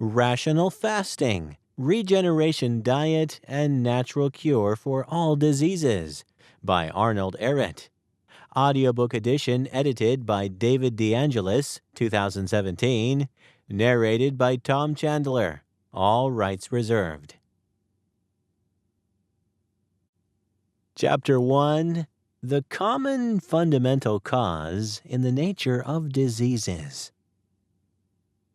Rational Fasting, Regeneration Diet, and Natural Cure for All Diseases by Arnold Ehret. Audiobook edition edited by David DeAngelis, 2017. Narrated by Tom Chandler. All rights reserved. Chapter 1. The Common Fundamental Cause in the Nature of Diseases.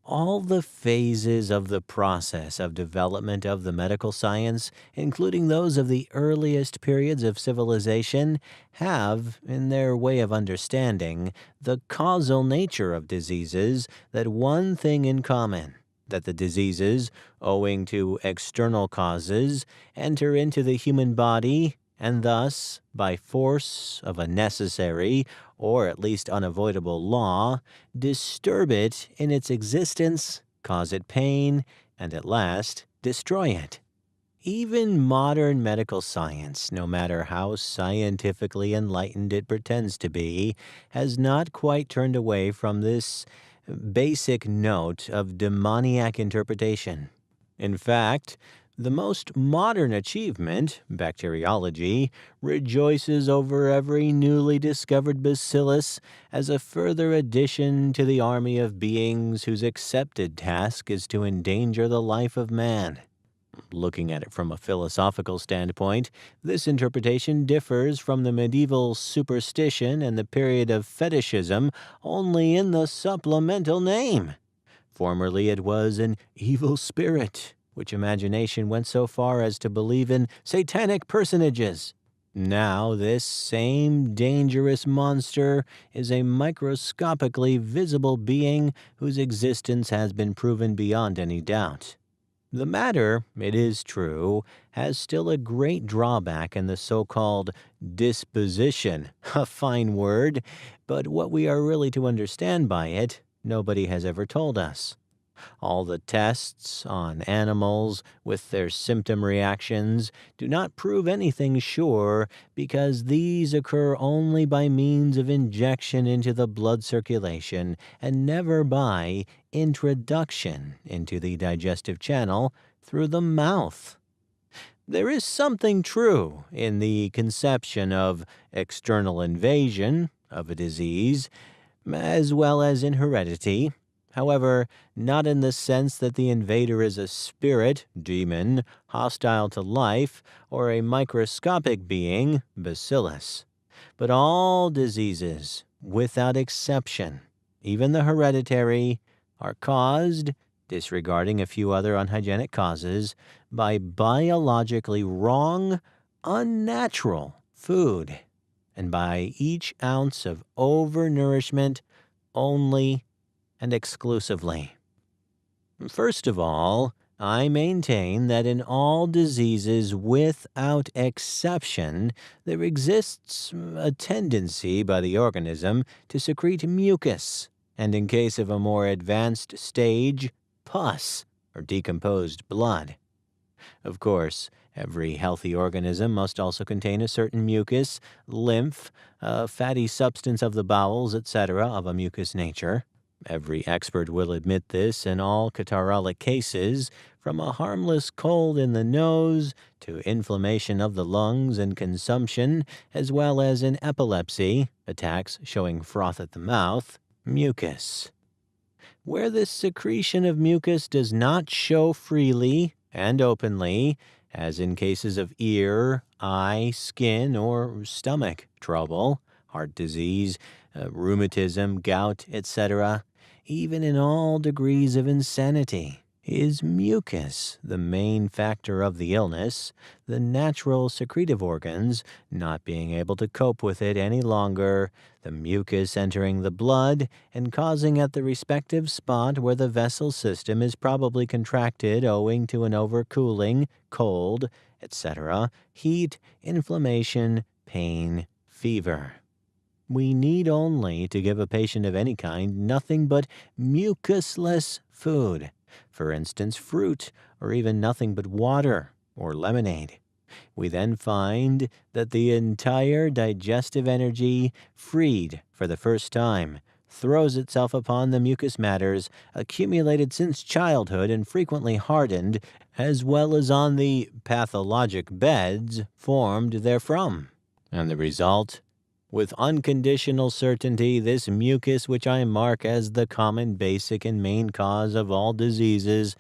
All the phases of the process of development of the medical science, including those of the earliest periods of civilization, have, in their way of understanding, the causal nature of diseases that one thing in common, that the diseases, owing to external causes, enter into the human body and thus, by force of a necessary or at least unavoidable law, disturb it in its existence, cause it pain, and at last destroy it. Even modern medical science, no matter how scientifically enlightened it pretends to be, has not quite turned away from this basic note of demoniac interpretation. In fact, the most modern achievement, bacteriology, rejoices over every newly discovered bacillus as a further addition to the army of beings whose accepted task is to endanger the life of man. Looking at it from a philosophical standpoint, this interpretation differs from the medieval superstition and the period of fetishism only in the supplemental name. Formerly it was an evil spirit, which imagination went so far as to believe in satanic personages. Now this same dangerous monster is a microscopically visible being whose existence has been proven beyond any doubt. The matter, it is true, has still a great drawback in the so-called disposition, a fine word, but what we are really to understand by it, nobody has ever told us. All the tests on animals with their symptom reactions do not prove anything sure because these occur only by means of injection into the blood circulation and never by introduction into the digestive channel through the mouth. There is something true in the conception of external invasion of a disease, as well as in heredity. However, not in the sense that the invader is a spirit, demon, hostile to life, or a microscopic being, bacillus. But all diseases, without exception, even the hereditary, are caused, disregarding a few other unhygienic causes, by biologically wrong, unnatural food, and by each ounce of overnourishment only and exclusively. First of all, I maintain that in all diseases without exception, there exists a tendency by the organism to secrete mucus, and in case of a more advanced stage, pus, or decomposed blood. Of course, every healthy organism must also contain a certain mucus, lymph, a fatty substance of the bowels, etc., of a mucus nature. Every expert will admit this in all catarrhalic cases, from a harmless cold in the nose to inflammation of the lungs and consumption, as well as in epilepsy, attacks showing froth at the mouth, mucus. Where this secretion of mucus does not show freely and openly, as in cases of ear, eye, skin, or stomach trouble, heart disease, rheumatism, gout, etc., even in all degrees of insanity, is mucus the main factor of the illness, the natural secretive organs not being able to cope with it any longer, the mucus entering the blood and causing at the respective spot where the vessel system is probably contracted owing to an overcooling, cold, etc., heat, inflammation, pain, fever. We need only to give a patient of any kind nothing but mucusless food, for instance, fruit, or even nothing but water or lemonade. We then find that the entire digestive energy, freed for the first time, throws itself upon the mucous matters accumulated since childhood and frequently hardened, as well as on the pathologic beds formed therefrom. And the result? With unconditional certainty, this mucus, which I mark as the common, basic, and main cause of all diseases,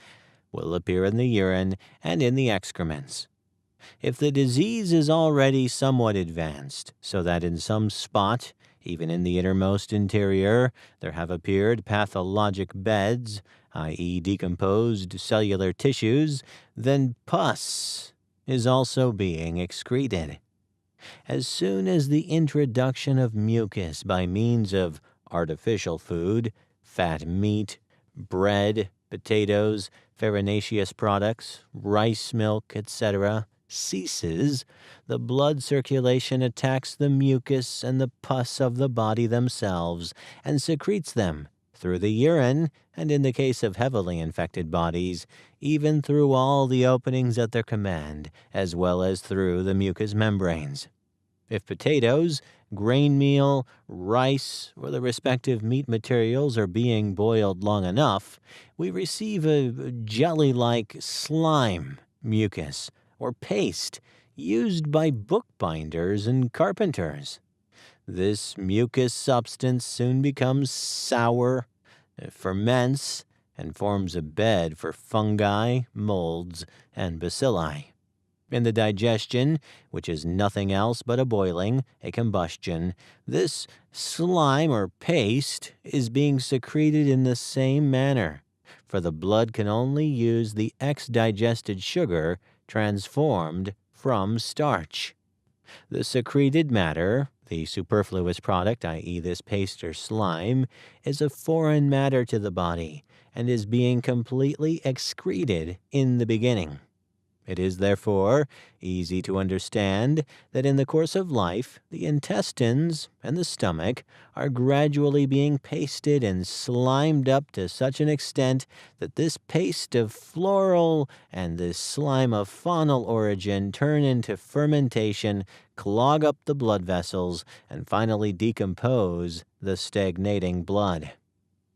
will appear in the urine and in the excrements. If the disease is already somewhat advanced, so that in some spot, even in the innermost interior, there have appeared pathologic beds, i.e. decomposed cellular tissues, then pus is also being excreted. As soon as the introduction of mucus by means of artificial food, fat meat, bread, potatoes, farinaceous products, rice milk, etc., ceases, the blood circulation attacks the mucus and the pus of the body themselves and secretes them through the urine, and in the case of heavily infected bodies, even through all the openings at their command, as well as through the mucous membranes. If potatoes, grain meal, rice, or the respective meat materials are being boiled long enough, we receive a jelly-like slime mucus or paste used by bookbinders and carpenters. This mucus substance soon becomes sour, ferments, and forms a bed for fungi, molds, and bacilli. In the digestion, which is nothing else but a boiling, a combustion, this slime or paste is being secreted in the same manner, for the blood can only use the ex-digested sugar transformed from starch. The secreted matter, the superfluous product, i.e. this paste or slime, is a foreign matter to the body and is being completely excreted in the beginning. It is, therefore, easy to understand that in the course of life, the intestines and the stomach are gradually being pasted and slimed up to such an extent that this paste of floral and this slime of faunal origin turn into fermentation, clog up the blood vessels, and finally decompose the stagnating blood.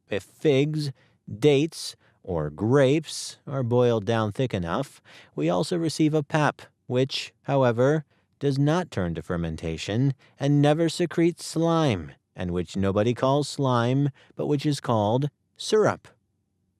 If figs, dates, or grapes are boiled down thick enough, we also receive a pap, which, however, does not turn to fermentation and never secretes slime, and which nobody calls slime, but which is called syrup.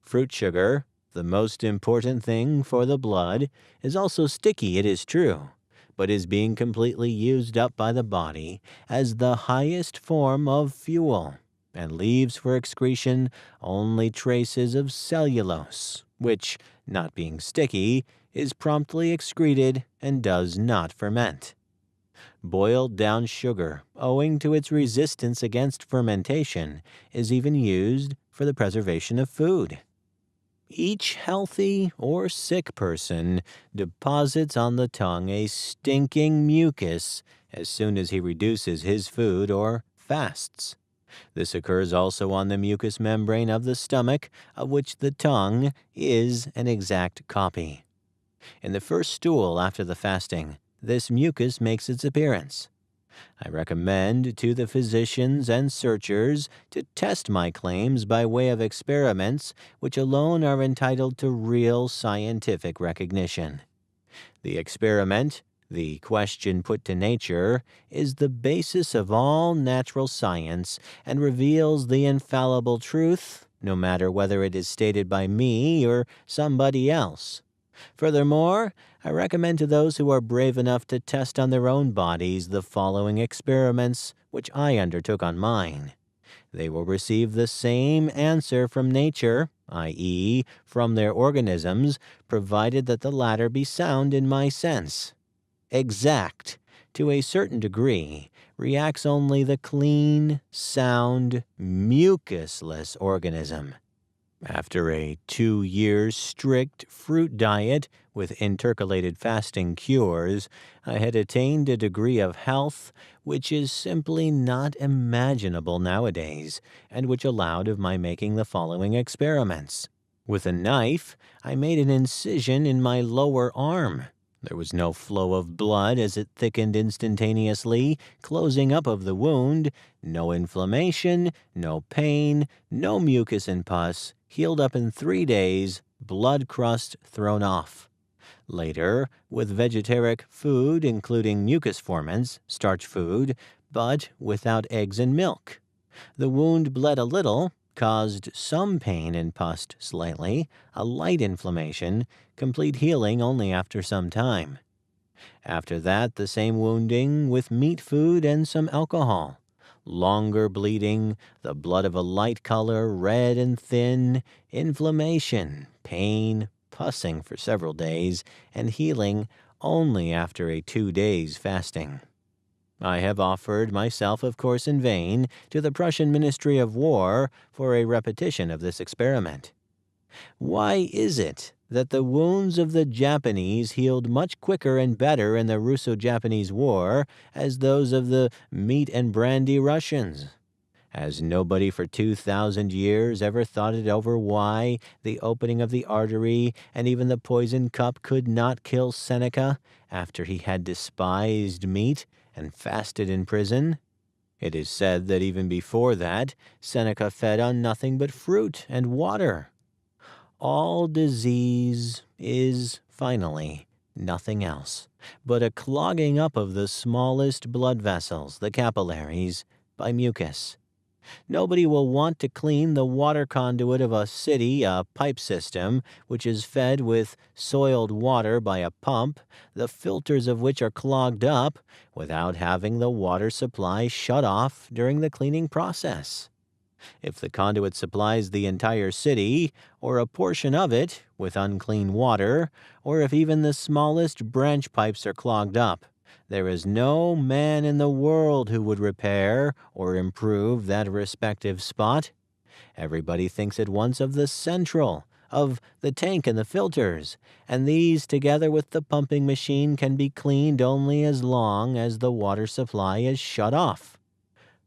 Fruit sugar, the most important thing for the blood, is also sticky, it is true, but is being completely used up by the body as the highest form of fuel, and leaves for excretion only traces of cellulose, which, not being sticky, is promptly excreted and does not ferment. Boiled down sugar, owing to its resistance against fermentation, is even used for the preservation of food. Each healthy or sick person deposits on the tongue a stinking mucus as soon as he reduces his food or fasts. This occurs also on the mucous membrane of the stomach, of which the tongue is an exact copy. In the first stool after the fasting, this mucus makes its appearance. I recommend to the physicians and searchers to test my claims by way of experiments which alone are entitled to real scientific recognition. The experiment, the question put to nature, is the basis of all natural science and reveals the infallible truth, no matter whether it is stated by me or somebody else. Furthermore, I recommend to those who are brave enough to test on their own bodies the following experiments which I undertook on mine. They will receive the same answer from nature, i.e., from their organisms, provided that the latter be sound in my sense. Exact, to a certain degree, reacts only the clean, sound, mucusless organism. After a 2 years strict fruit diet with intercalated fasting cures, I had attained a degree of health which is simply not imaginable nowadays, and which allowed of my making the following experiments. With a knife, I made an incision in my lower arm. There was no flow of blood as it thickened instantaneously, closing up of the wound, no inflammation, no pain, no mucus and pus, healed up in 3 days, blood crust thrown off. Later, with vegetaric food including mucus formants, starch food, but without eggs and milk. The wound bled a little, caused some pain and pussed slightly, a light inflammation, complete healing only after some time. After that, the same wounding with meat food and some alcohol. Longer bleeding, the blood of a light color, red and thin, inflammation, pain, pussing for several days, and healing only after a 2 days fasting. I have offered myself, of course in vain, to the Prussian Ministry of War for a repetition of this experiment. Why is it that the wounds of the Japanese healed much quicker and better in the Russo-Japanese War as those of the meat and brandy Russians? Has nobody for 2,000 years ever thought it over why the opening of the artery and even the poison cup could not kill Seneca after he had despised meat and fasted in prison? It is said that even before that, Seneca fed on nothing but fruit and water. All disease is, finally, nothing else but a clogging up of the smallest blood vessels, the capillaries, by mucus. Nobody will want to clean the water conduit of a city, a pipe system, which is fed with soiled water by a pump, the filters of which are clogged up, without having the water supply shut off during the cleaning process. If the conduit supplies the entire city, or a portion of it, with unclean water, or if even the smallest branch pipes are clogged up, there is no man in the world who would repair or improve that respective spot. Everybody thinks at once of the central, of the tank and the filters, and these together with the pumping machine can be cleaned only as long as the water supply is shut off.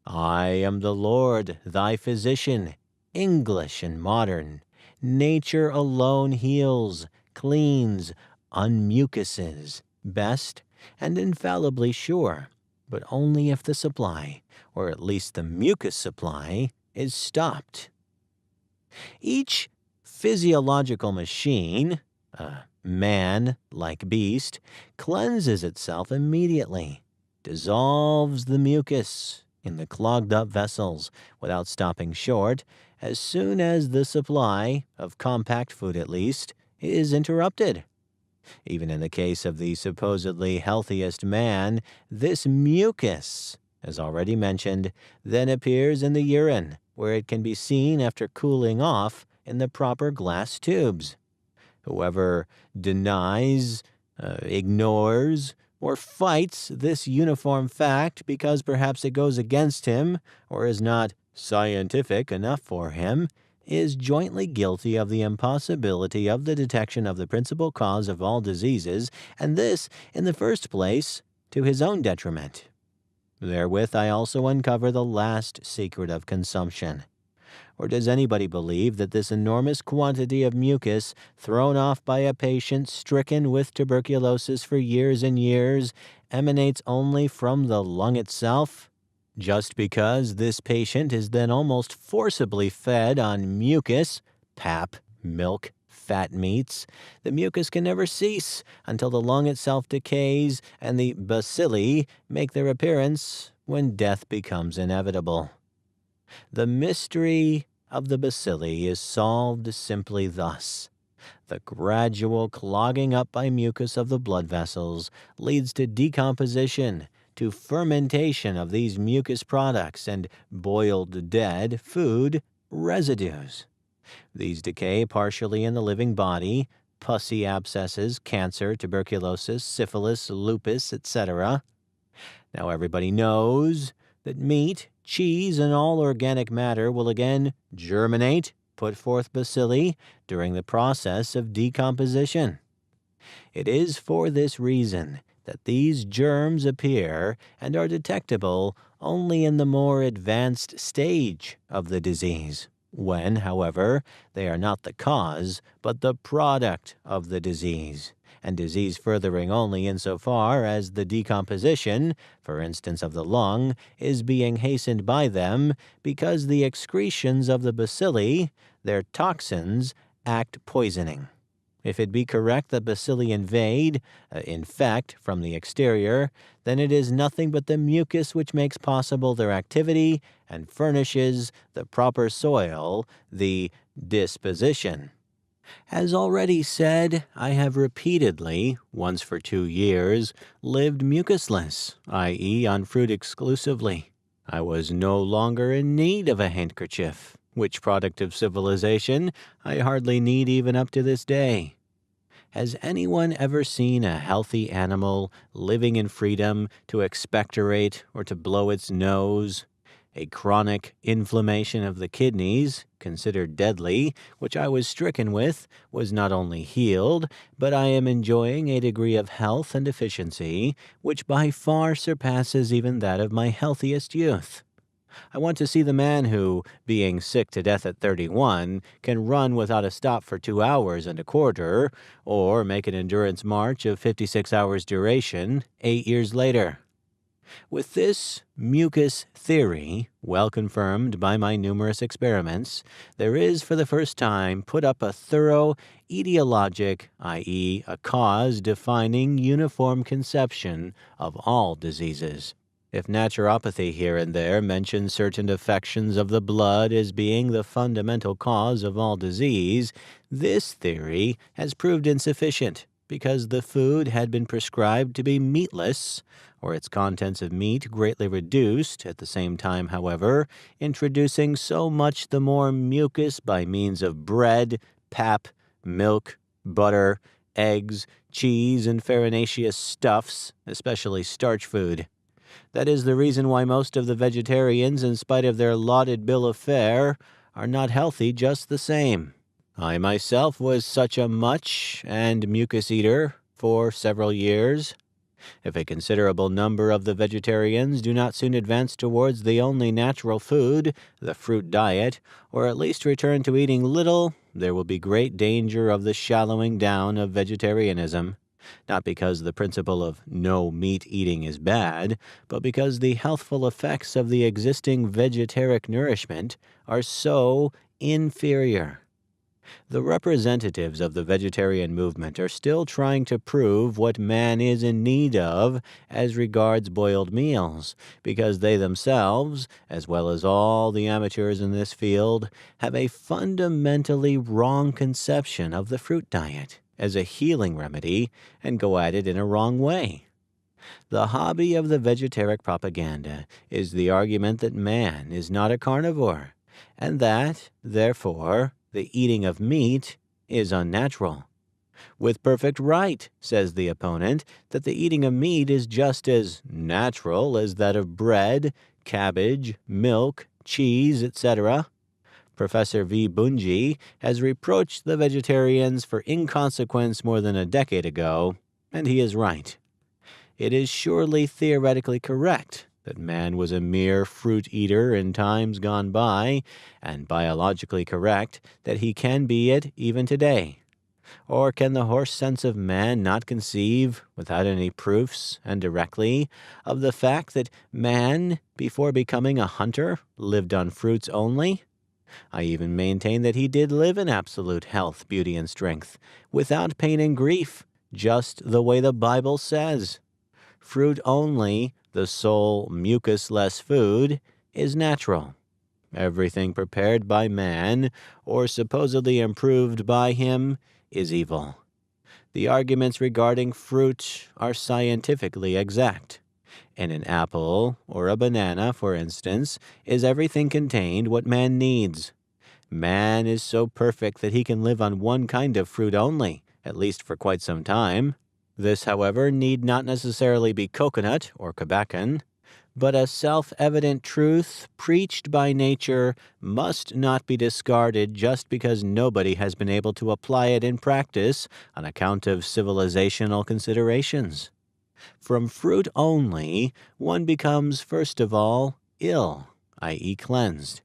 I am the Lord, thy physician, English and modern. Nature alone heals, cleans, unmucuses, best and infallibly sure, but only if the supply, or at least the mucus supply, is stopped. Each physiological machine, man like beast, cleanses itself immediately, dissolves the mucus in the clogged up vessels without stopping short as soon as the supply, of compact food at least, is interrupted. Even in the case of the supposedly healthiest man, this mucus, as already mentioned, then appears in the urine, where it can be seen after cooling off in the proper glass tubes. Whoever denies, ignores, or fights this uniform fact because perhaps it goes against him or is not scientific enough for him, is jointly guilty of the impossibility of the detection of the principal cause of all diseases, and this, in the first place, to his own detriment. Therewith I also uncover the last secret of consumption. Or does anybody believe that this enormous quantity of mucus thrown off by a patient stricken with tuberculosis for years and years emanates only from the lung itself? Just because this patient is then almost forcibly fed on mucus, pap, milk, fat meats, the mucus can never cease until the lung itself decays and the bacilli make their appearance when death becomes inevitable. The mystery of the bacilli is solved simply thus. The gradual clogging up by mucus of the blood vessels leads to decomposition, to fermentation of these mucus products and boiled dead food residues. These decay partially in the living body, pussy abscesses, cancer, tuberculosis, syphilis, lupus, etc. Now everybody knows that meat, cheese, and all organic matter will again germinate, put forth bacilli during the process of decomposition. It is for this reason that these germs appear and are detectable only in the more advanced stage of the disease, when, however, they are not the cause, but the product of the disease, and disease furthering only insofar as the decomposition, for instance of the lung, is being hastened by them because the excretions of the bacilli, their toxins, act poisoning. If it be correct that bacilli infect from the exterior, then it is nothing but the mucus which makes possible their activity and furnishes the proper soil, the disposition. As already said, I have repeatedly, once for 2 years, lived mucusless, i.e. on fruit exclusively. I was no longer in need of a handkerchief, which product of civilization I hardly need even up to this day. Has anyone ever seen a healthy animal living in freedom to expectorate or to blow its nose? A chronic inflammation of the kidneys, considered deadly, which I was stricken with, was not only healed, but I am enjoying a degree of health and efficiency which by far surpasses even that of my healthiest youth. I want to see the man who, being sick to death at 31, can run without a stop for 2 hours and a quarter, or make an endurance march of 56 hours duration 8 years later. With this mucus theory, well confirmed by my numerous experiments, there is for the first time put up a thorough etiologic, i.e., a cause-defining uniform conception of all diseases. If naturopathy here and there mentions certain affections of the blood as being the fundamental cause of all disease, this theory has proved insufficient because the food had been prescribed to be meatless, or its contents of meat greatly reduced, at the same time, however, introducing so much the more mucus by means of bread, pap, milk, butter, eggs, cheese, and farinaceous stuffs, especially starch food. That is the reason why most of the vegetarians, in spite of their lauded bill of fare, are not healthy just the same. I myself was such a much and mucus eater for several years. If a considerable number of the vegetarians do not soon advance towards the only natural food, the fruit diet, or at least return to eating little, there will be great danger of the shallowing down of vegetarianism. Not because the principle of no meat eating is bad, but because the healthful effects of the existing vegetaric nourishment are so inferior. The representatives of the vegetarian movement are still trying to prove what man is in need of as regards boiled meals, because they themselves, as well as all the amateurs in this field, have a fundamentally wrong conception of the fruit diet as a healing remedy and go at it in a wrong way. The hobby of the vegetaric propaganda is the argument that man is not a carnivore, and that, therefore, the eating of meat is unnatural. With perfect right, says the opponent, that the eating of meat is just as natural as that of bread, cabbage, milk, cheese, etc. Professor V. Bunji has reproached the vegetarians for inconsequence more than a decade ago, and he is right. It is surely theoretically correct that man was a mere fruit eater in times gone by, and biologically correct that he can be it even today. Or can the horse sense of man not conceive, without any proofs and directly, of the fact that man, before becoming a hunter, lived on fruits only? I even maintain that he did live in absolute health, beauty, and strength, without pain and grief, just the way the Bible says. Fruit only, the sole mucus-less food, is natural. Everything prepared by man, or supposedly improved by him, is evil. The arguments regarding fruit are scientifically exact. In an apple or a banana, for instance, is everything contained what man needs. Man is so perfect that he can live on one kind of fruit only, at least for quite some time. This, however, need not necessarily be coconut or cabacan, but a self-evident truth preached by nature must not be discarded just because nobody has been able to apply it in practice on account of civilizational considerations. From fruit only, one becomes, first of all, ill, i.e. cleansed.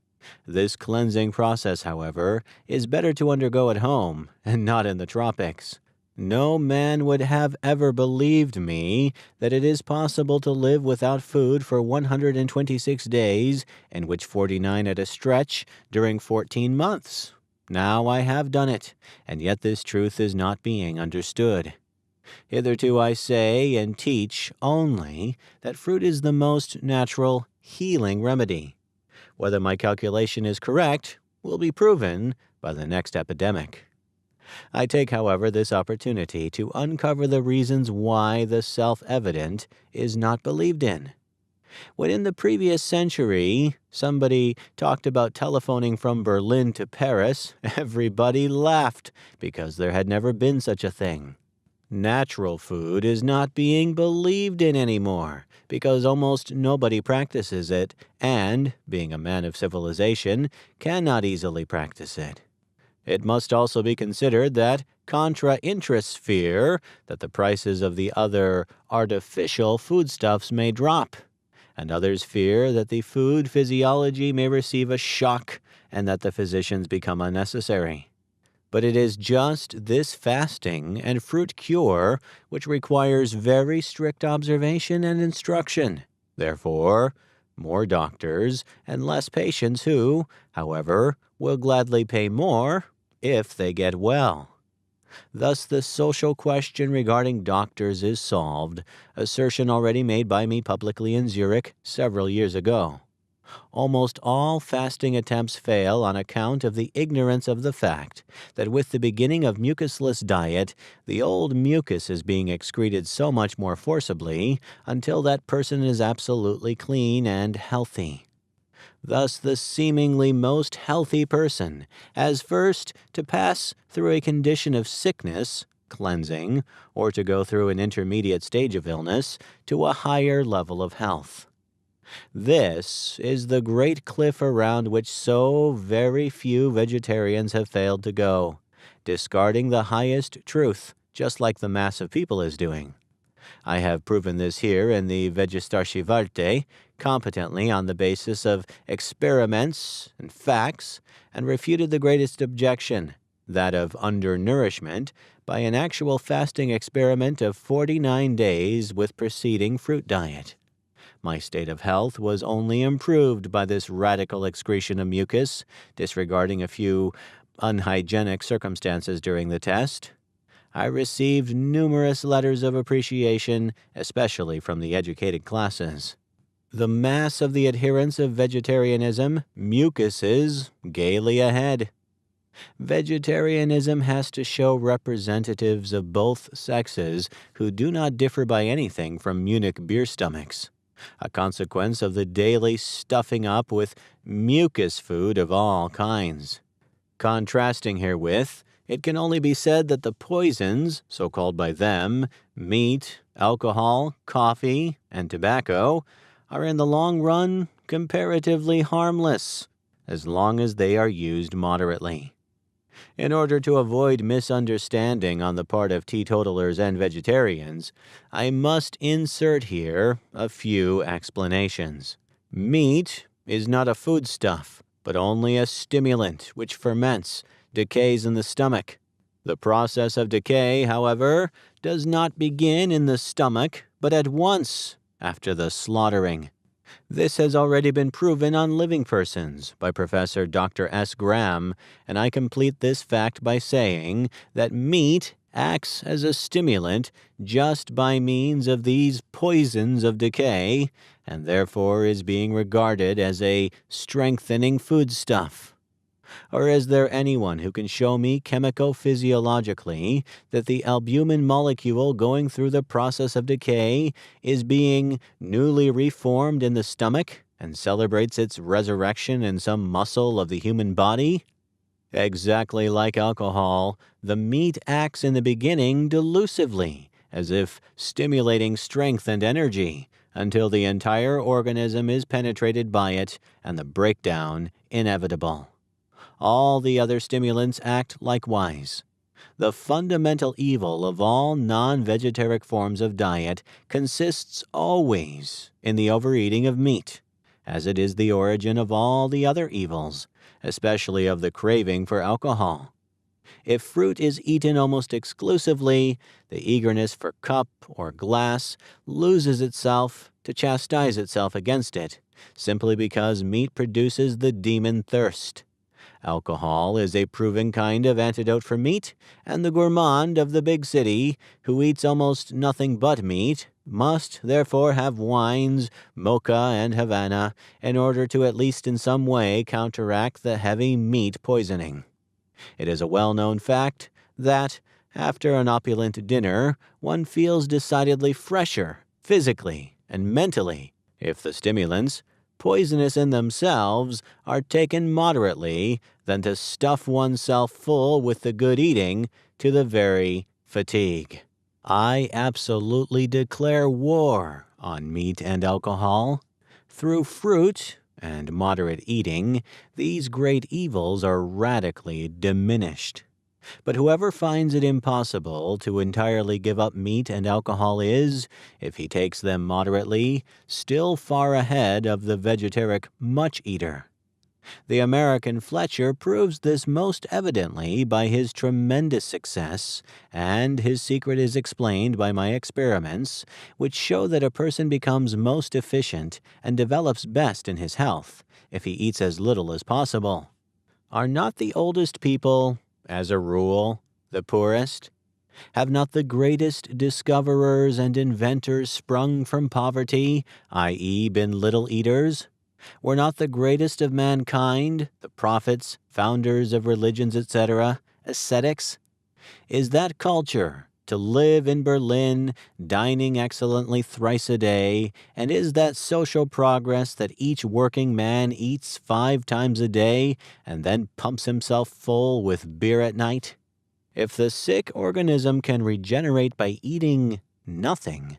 This cleansing process, however, is better to undergo at home and not in the tropics. No man would have ever believed me that it is possible to live without food for 126 days, in which 49 at a stretch, during 14 months. Now I have done it, and yet this truth is not being understood. Hitherto I say and teach only that fruit is the most natural healing remedy. Whether my calculation is correct will be proven by the next epidemic. I take, however, this opportunity to uncover the reasons why the self-evident is not believed in. When in the previous century somebody talked about telephoning from Berlin to Paris, everybody laughed because there had never been such a thing. Natural food is not being believed in anymore because almost nobody practices it and, being a man of civilization, cannot easily practice it. It must also be considered that contra-interests fear that the prices of the other artificial foodstuffs may drop, and others fear that the food physiology may receive a shock and that the physicians become unnecessary. But it is just this fasting and fruit cure which requires very strict observation and instruction. Therefore, more doctors and less patients who, however, will gladly pay more if they get well. Thus the social question regarding doctors is solved, assertion already made by me publicly in Zurich several years ago. Almost all fasting attempts fail on account of the ignorance of the fact that with the beginning of mucusless diet, the old mucus is being excreted so much more forcibly until that person is absolutely clean and healthy. Thus, the seemingly most healthy person has first to pass through a condition of sickness, cleansing, or to go through an intermediate stage of illness to a higher level of health. This is the great cliff around which so very few vegetarians have failed to go, discarding the highest truth, just like the mass of people is doing. I have proven this here in the Vegetarshivarte competently on the basis of experiments and facts, and refuted the greatest objection, that of undernourishment, by an actual fasting experiment of 49 days with preceding fruit diet. My state of health was only improved by this radical excretion of mucus, disregarding a few unhygienic circumstances during the test. I received numerous letters of appreciation, especially from the educated classes. The mass of the adherents of vegetarianism, mucuses, gaily ahead. Vegetarianism has to show representatives of both sexes who do not differ by anything from Munich beer stomachs, a consequence of the daily stuffing up with mucus food of all kinds. Contrasting herewith, it can only be said that the poisons, so called by them, meat, alcohol, coffee, and tobacco, are in the long run comparatively harmless, as long as they are used moderately. In order to avoid misunderstanding on the part of teetotalers and vegetarians, I must insert here a few explanations. Meat is not a foodstuff, but only a stimulant which ferments, decays in the stomach. The process of decay, however, does not begin in the stomach, but at once after the slaughtering. This has already been proven on living persons by Professor Dr. S. Graham, and I complete this fact by saying that meat acts as a stimulant just by means of these poisons of decay, and therefore is being regarded as a strengthening foodstuff. Or is there anyone who can show me chemico-physiologically that the albumin molecule going through the process of decay is being newly reformed in the stomach and celebrates its resurrection in some muscle of the human body? Exactly like alcohol, the meat acts in the beginning delusively, as if stimulating strength and energy, until the entire organism is penetrated by it and the breakdown inevitable. All the other stimulants act likewise. The fundamental evil of all non-vegetaric forms of diet consists always in the overeating of meat, as it is the origin of all the other evils, especially of the craving for alcohol. If fruit is eaten almost exclusively, the eagerness for cup or glass loses itself to chastise itself against it, simply because meat produces the demon thirst. Alcohol is a proven kind of antidote for meat, and the gourmand of the big city, who eats almost nothing but meat, must therefore have wines, mocha, and Havana in order to at least in some way counteract the heavy meat poisoning. It is a well-known fact that, after an opulent dinner, one feels decidedly fresher, physically and mentally, if the stimulants, poisonous in themselves, are taken moderately, than to stuff oneself full with the good eating to the very fatigue. I absolutely declare war on meat and alcohol. Through fruit and moderate eating, these great evils are radically diminished. But whoever finds it impossible to entirely give up meat and alcohol is, if he takes them moderately, still far ahead of the vegetaric much-eater. The American Fletcher proves this most evidently by his tremendous success, and his secret is explained by my experiments, which show that a person becomes most efficient and develops best in his health if he eats as little as possible. Are not the oldest people, as a rule, the poorest? Have not the greatest discoverers and inventors sprung from poverty, i.e., been little eaters? Were not the greatest of mankind, the prophets, founders of religions, etc., ascetics? Is that culture, to live in Berlin, dining excellently thrice a day, and is that social progress that each working man eats 5 times a day and then pumps himself full with beer at night? If the sick organism can regenerate by eating nothing,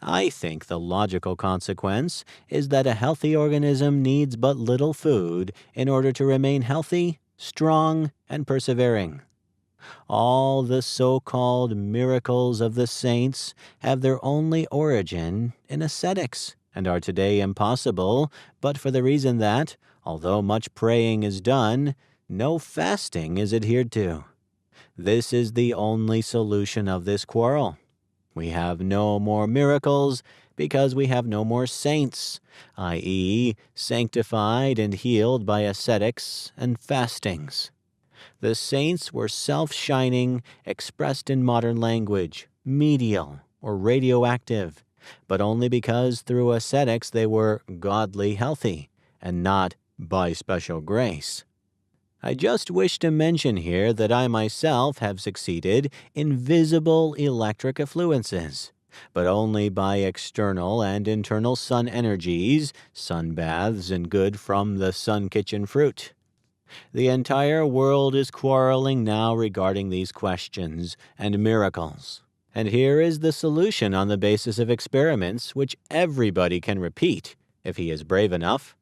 I think the logical consequence is that a healthy organism needs but little food in order to remain healthy, strong, and persevering. All the so-called miracles of the saints have their only origin in ascetics and are today impossible, but for the reason that, although much praying is done, no fasting is adhered to. This is the only solution of this quarrel. We have no more miracles because we have no more saints, i.e., sanctified and healed by ascetics and fastings. The saints were self-shining, expressed in modern language, medial or radioactive, but only because through ascetics they were godly healthy, and not by special grace. I just wish to mention here that I myself have succeeded in visible electric affluences, but only by external and internal sun energies, sun baths, and good from the sun kitchen fruit. The entire world is quarreling now regarding these questions and miracles. And here is the solution on the basis of experiments which everybody can repeat if he is brave enough.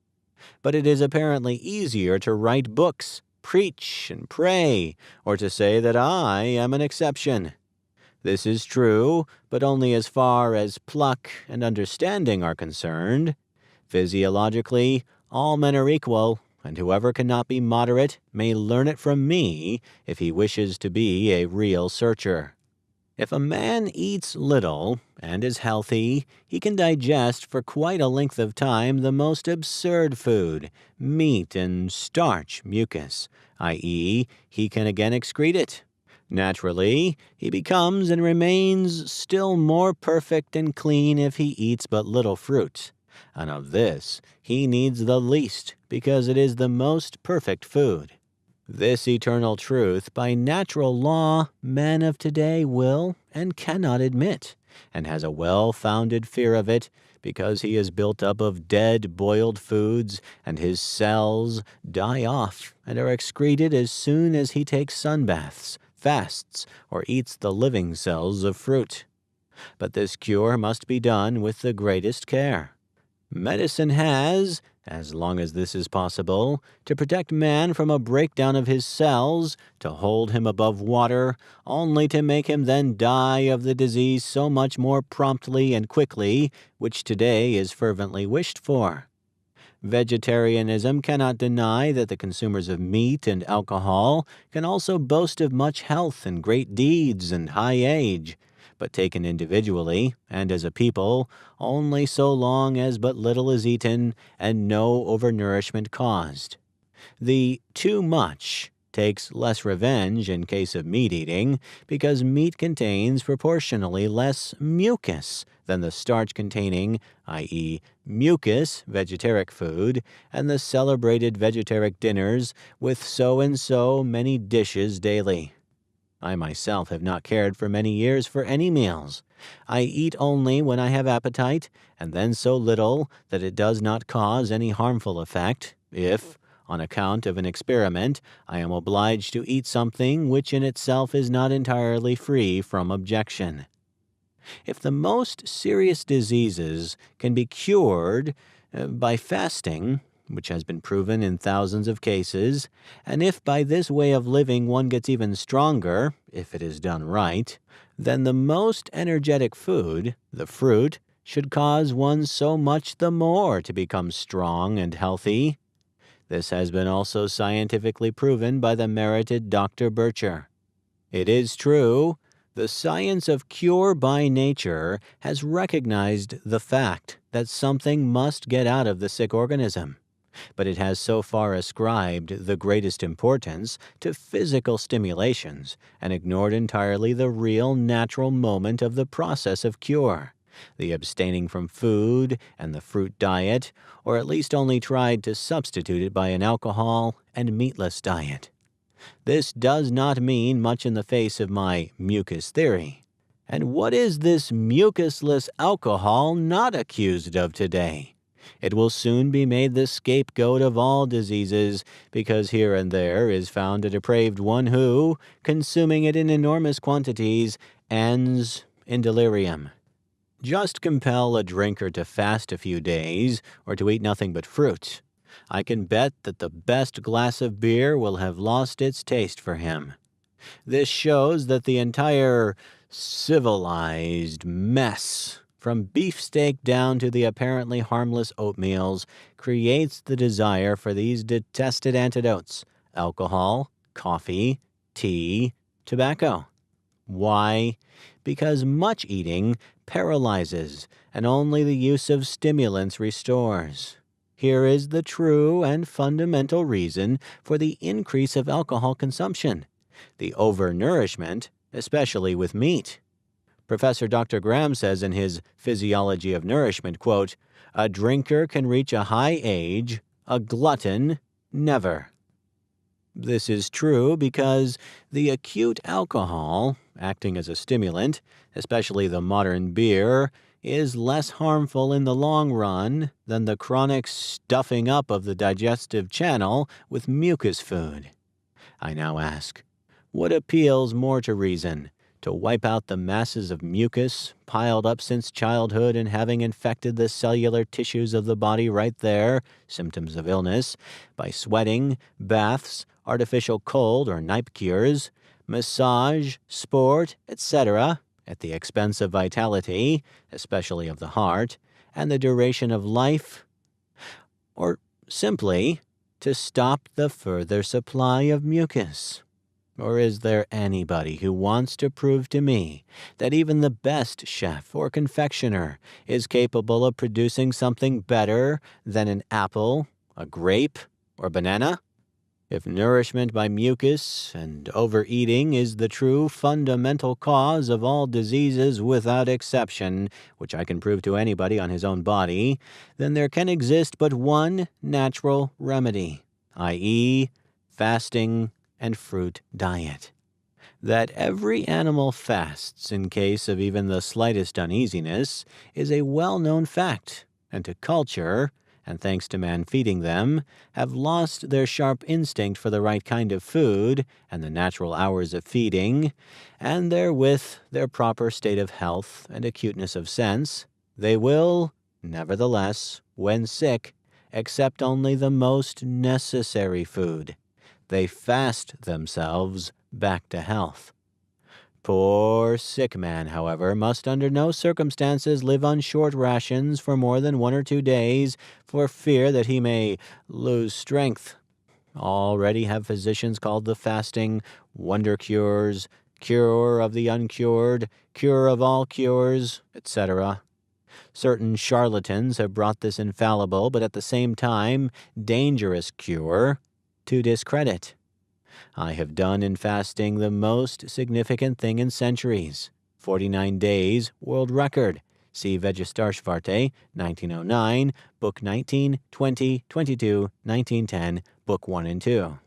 But it is apparently easier to write books, preach, and pray, or to say that I am an exception. This is true, but only as far as pluck and understanding are concerned. Physiologically, all men are equal, and whoever cannot be moderate may learn it from me if he wishes to be a real searcher. If a man eats little and is healthy, he can digest for quite a length of time the most absurd food, meat and starch mucus, i.e., he can again excrete it. Naturally, he becomes and remains still more perfect and clean if he eats but little fruit, and of this he needs the least because it is the most perfect food. This eternal truth, by natural law, men of today will and cannot admit, and has a well-founded fear of it, because he is built up of dead, boiled foods, and his cells die off and are excreted as soon as he takes sunbaths, fasts, or eats the living cells of fruit. But this cure must be done with the greatest care. Medicine has, as long as this is possible, to protect man from a breakdown of his cells, to hold him above water, only to make him then die of the disease so much more promptly and quickly, which today is fervently wished for. Vegetarianism cannot deny that the consumers of meat and alcohol can also boast of much health and great deeds and high age, but taken individually and as a people, only so long as but little is eaten and no overnourishment caused. The too much takes less revenge in case of meat eating because meat contains proportionally less mucus than the starch-containing, i.e., mucus, vegetaric food, and the celebrated vegetaric dinners with so and so many dishes daily. I myself have not cared for many years for any meals. I eat only when I have appetite, and then so little that it does not cause any harmful effect, if, on account of an experiment, I am obliged to eat something which in itself is not entirely free from objection. If the most serious diseases can be cured by fasting, which has been proven in thousands of cases, and if by this way of living one gets even stronger, if it is done right, then the most energetic food, the fruit, should cause one so much the more to become strong and healthy. This has been also scientifically proven by the merited Dr. Bircher. It is true, the science of cure by nature has recognized the fact that something must get out of the sick organism, but it has so far ascribed the greatest importance to physical stimulations and ignored entirely the real natural moment of the process of cure, the abstaining from food and the fruit diet, or at least only tried to substitute it by an alcohol and meatless diet. This does not mean much in the face of my mucus theory. And what is this mucusless alcohol not accused of today? It will soon be made the scapegoat of all diseases, because here and there is found a depraved one who, consuming it in enormous quantities, ends in delirium. Just compel a drinker to fast a few days, or to eat nothing but fruit. I can bet that the best glass of beer will have lost its taste for him. This shows that the entire civilized mess, from beefsteak down to the apparently harmless oatmeals, creates the desire for these detested antidotes: alcohol, coffee, tea, tobacco. Why? Because much eating paralyzes, and only the use of stimulants restores. Here is the true and fundamental reason for the increase of alcohol consumption: the overnourishment, especially with meat. Professor Dr. Graham says in his Physiology of Nourishment, quote, "A drinker can reach a high age, a glutton never." This is true because the acute alcohol, acting as a stimulant, especially the modern beer, is less harmful in the long run than the chronic stuffing up of the digestive channel with mucus food. I now ask, what appeals more to reason? To wipe out the masses of mucus piled up since childhood and having infected the cellular tissues of the body right there, symptoms of illness, by sweating, baths, artificial cold or nipe cures, massage, sport, etc., at the expense of vitality, especially of the heart, and the duration of life? Or simply to stop the further supply of mucus? Or is there anybody who wants to prove to me that even the best chef or confectioner is capable of producing something better than an apple, a grape, or banana? If nourishment by mucus and overeating is the true fundamental cause of all diseases without exception, which I can prove to anybody on his own body, then there can exist but one natural remedy, i.e., fasting and fruit diet. That every animal fasts in case of even the slightest uneasiness is a well-known fact, and to culture, and thanks to man feeding them, have lost their sharp instinct for the right kind of food and the natural hours of feeding, and therewith their proper state of health and acuteness of sense, they will, nevertheless, when sick, accept only the most necessary food. They fast themselves back to health. Poor sick man, however, must under no circumstances live on short rations for more than 1 or 2 days for fear that he may lose strength. Already have physicians called the fasting wonder cures, cure of the uncured, cure of all cures, etc. Certain charlatans have brought this infallible, but at the same time dangerous cure to discredit. I have done in fasting the most significant thing in centuries. 49 days world record. See Vegestarshvarte, 1909, Book 19, 20, 22, 1910, Book 1 and 2.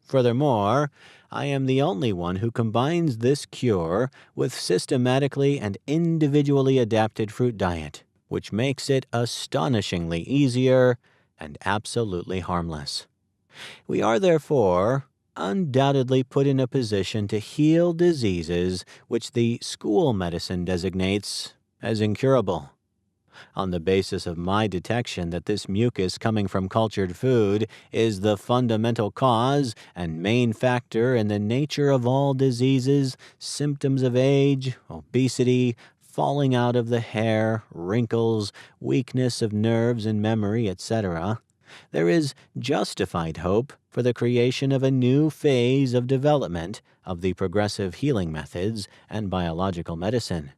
Furthermore, I am the only one who combines this cure with systematically and individually adapted fruit diet, which makes it astonishingly easier and absolutely harmless. We are therefore undoubtedly put in a position to heal diseases which the school medicine designates as incurable. On the basis of my detection that this mucus coming from cultured food is the fundamental cause and main factor in the nature of all diseases, symptoms of age, obesity, falling out of the hair, wrinkles, weakness of nerves and memory, etc., there is justified hope for the creation of a new phase of development of the progressive healing methods and biological medicine.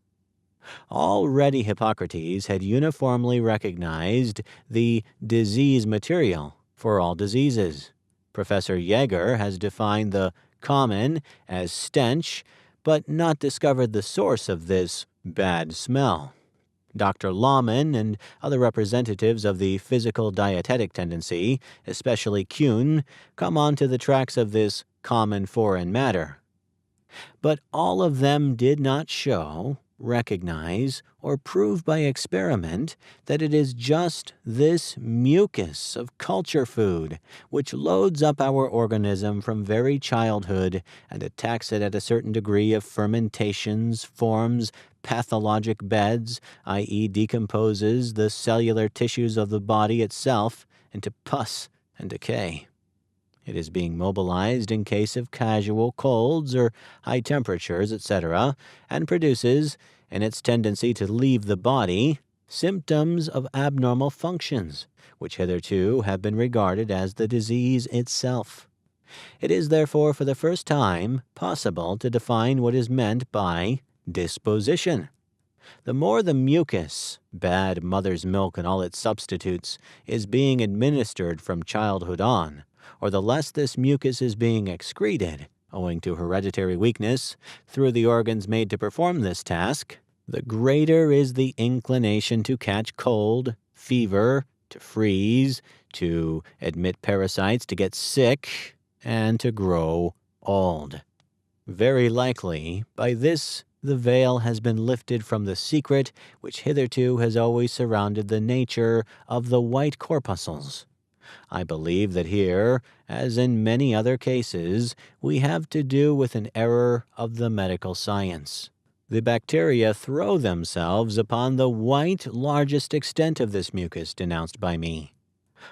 Already Hippocrates had uniformly recognized the disease material for all diseases. Professor Jaeger has defined the common as stench, but not discovered the source of this bad smell. Dr. Lahmann and other representatives of the physical dietetic tendency, especially Kuhn, come onto the tracks of this common foreign matter. But all of them did not show, recognize, or prove by experiment that it is just this mucus of culture food which loads up our organism from very childhood and attacks it at a certain degree of fermentations, forms pathologic beds, i.e. decomposes the cellular tissues of the body itself into pus and decay. It is being mobilized in case of casual colds or high temperatures, etc., and produces, in its tendency to leave the body, symptoms of abnormal functions, which hitherto have been regarded as the disease itself. It is therefore for the first time possible to define what is meant by disposition. The more the mucus, bad mother's milk and all its substitutes, is being administered from childhood on, or the less this mucus is being excreted, owing to hereditary weakness, through the organs made to perform this task, the greater is the inclination to catch cold, fever, to freeze, to admit parasites, to get sick, and to grow old. Very likely, by this the veil has been lifted from the secret which hitherto has always surrounded the nature of the white corpuscles. I believe that here, as in many other cases, we have to do with an error of the medical science. The bacteria throw themselves upon the white largest extent of this mucus denounced by me.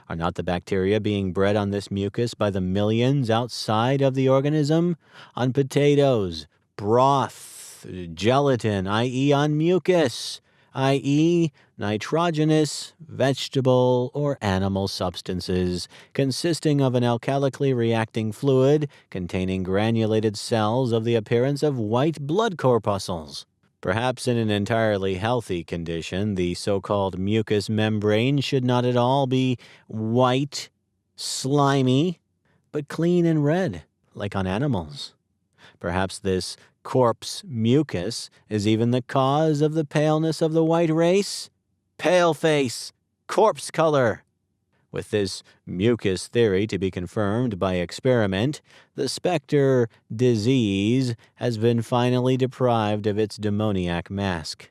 Are not the bacteria being bred on this mucus by the millions outside of the organism? On potatoes, broth, gelatin, i.e. on mucus, i.e. nitrogenous, vegetable, or animal substances consisting of an alkalically reacting fluid containing granulated cells of the appearance of white blood corpuscles. Perhaps in an entirely healthy condition, the so-called mucous membrane should not at all be white, slimy, but clean and red, like on animals. Perhaps this corpse mucus is even the cause of the paleness of the white race? Pale face, corpse color. With this mucus theory to be confirmed by experiment, the specter disease has been finally deprived of its demoniac mask.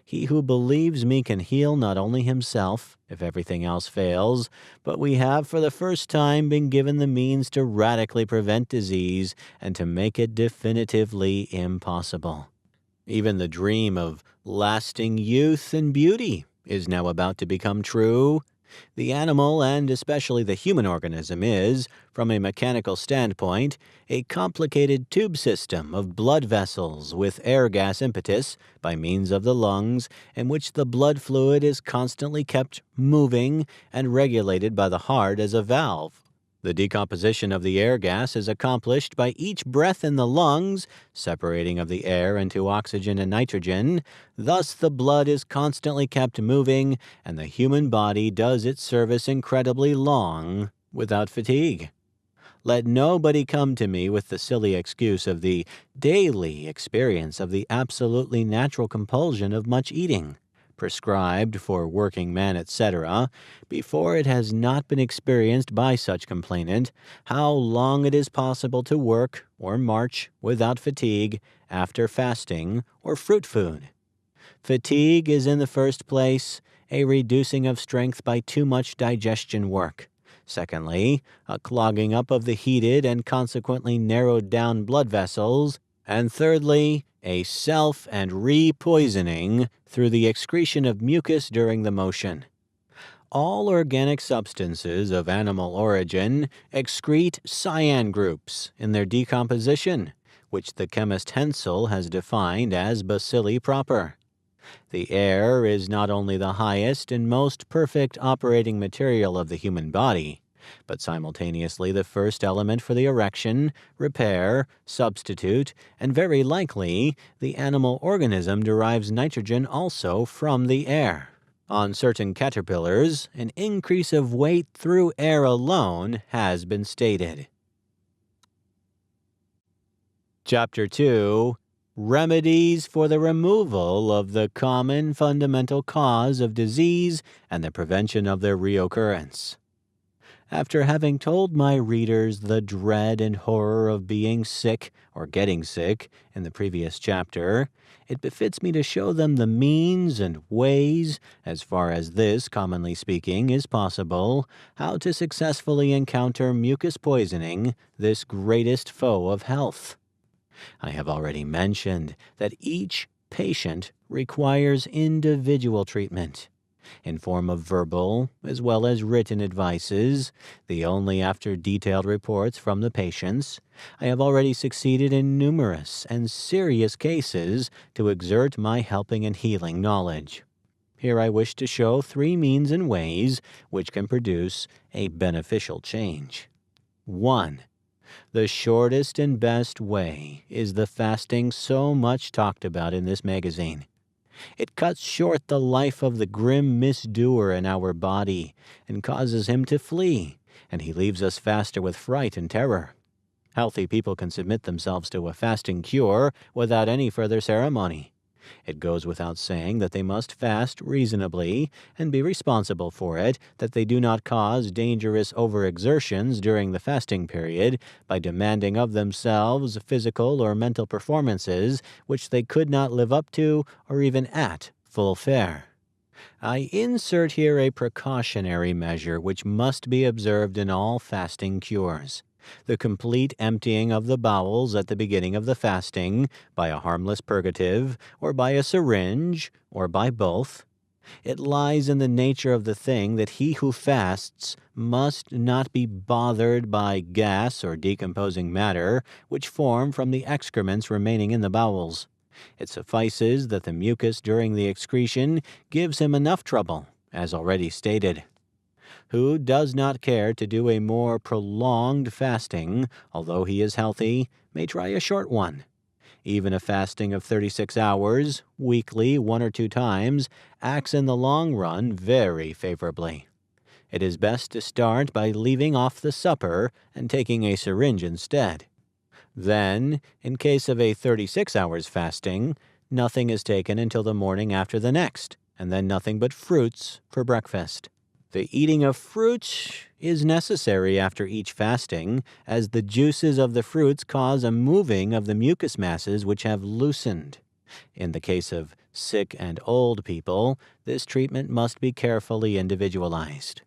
He who believes me can heal not only himself, if everything else fails, but we have for the first time been given the means to radically prevent disease and to make it definitively impossible. Even the dream of lasting youth and beauty is now about to become true, The animal, and especially the human organism, is, from a mechanical standpoint, a complicated tube system of blood vessels with air gas impetus by means of the lungs, in which the blood fluid is constantly kept moving and regulated by the heart as a valve. The decomposition of the air gas is accomplished by each breath in the lungs, separating of the air into oxygen and nitrogen. Thus, the blood is constantly kept moving, and the human body does its service incredibly long without fatigue. Let nobody come to me with the silly excuse of the daily experience of the absolutely natural compulsion of much eating, prescribed for working men, etc., before it has not been experienced by such complainant how long it is possible to work or march without fatigue after fasting or fruit food. Fatigue is in the first place a reducing of strength by too much digestion work. Secondly, a clogging up of the heated and consequently narrowed down blood vessels. And thirdly, a self- and re-poisoning through the excretion of mucus during the motion. All organic substances of animal origin excrete cyan groups in their decomposition, which the chemist Hensel has defined as bacilli proper. The air is not only the highest and most perfect operating material of the human body, but simultaneously the first element for the erection, repair, substitute, and very likely the animal organism derives nitrogen also from the air. On certain caterpillars, an increase of weight through air alone has been stated. Chapter 2. Remedies for the removal of the common fundamental cause of disease and the prevention of their reoccurrence. After having told my readers the dread and horror of being sick or getting sick in the previous chapter, it befits me to show them the means and ways, as far as this, commonly speaking, is possible, how to successfully encounter mucus poisoning, this greatest foe of health. I have already mentioned that each patient requires individual treatment, in form of verbal as well as written advices, the only after detailed reports from the patients. I have already succeeded in numerous and serious cases to exert my helping and healing knowledge. Here I wish to show 3 means and ways which can produce a beneficial change. 1. The shortest and best way is the fasting so much talked about in this magazine. It cuts short the life of the grim misdoer in our body and causes him to flee, and he leaves us faster with fright and terror. Healthy people can submit themselves to a fasting cure without any further ceremony. It goes without saying that they must fast reasonably and be responsible for it, that they do not cause dangerous overexertions during the fasting period by demanding of themselves physical or mental performances which they could not live up to or even at full fare. I insert here a precautionary measure which must be observed in all fasting cures: the complete emptying of the bowels at the beginning of the fasting by a harmless purgative, or by a syringe, or by both. It lies in the nature of the thing that he who fasts must not be bothered by gas or decomposing matter which form from the excrements remaining in the bowels. It suffices that the mucus during the excretion gives him enough trouble, as already stated. Who does not care to do a more prolonged fasting, although he is healthy, may try a short one. Even a fasting of 36 hours, weekly 1 or 2 times, acts in the long run very favorably. It is best to start by leaving off the supper and taking a syringe instead. Then, in case of a 36 hours fasting, nothing is taken until the morning after the next, and then nothing but fruits for breakfast. The eating of fruits is necessary after each fasting, as the juices of the fruits cause a moving of the mucous masses which have loosened. In the case of sick and old people, this treatment must be carefully individualized.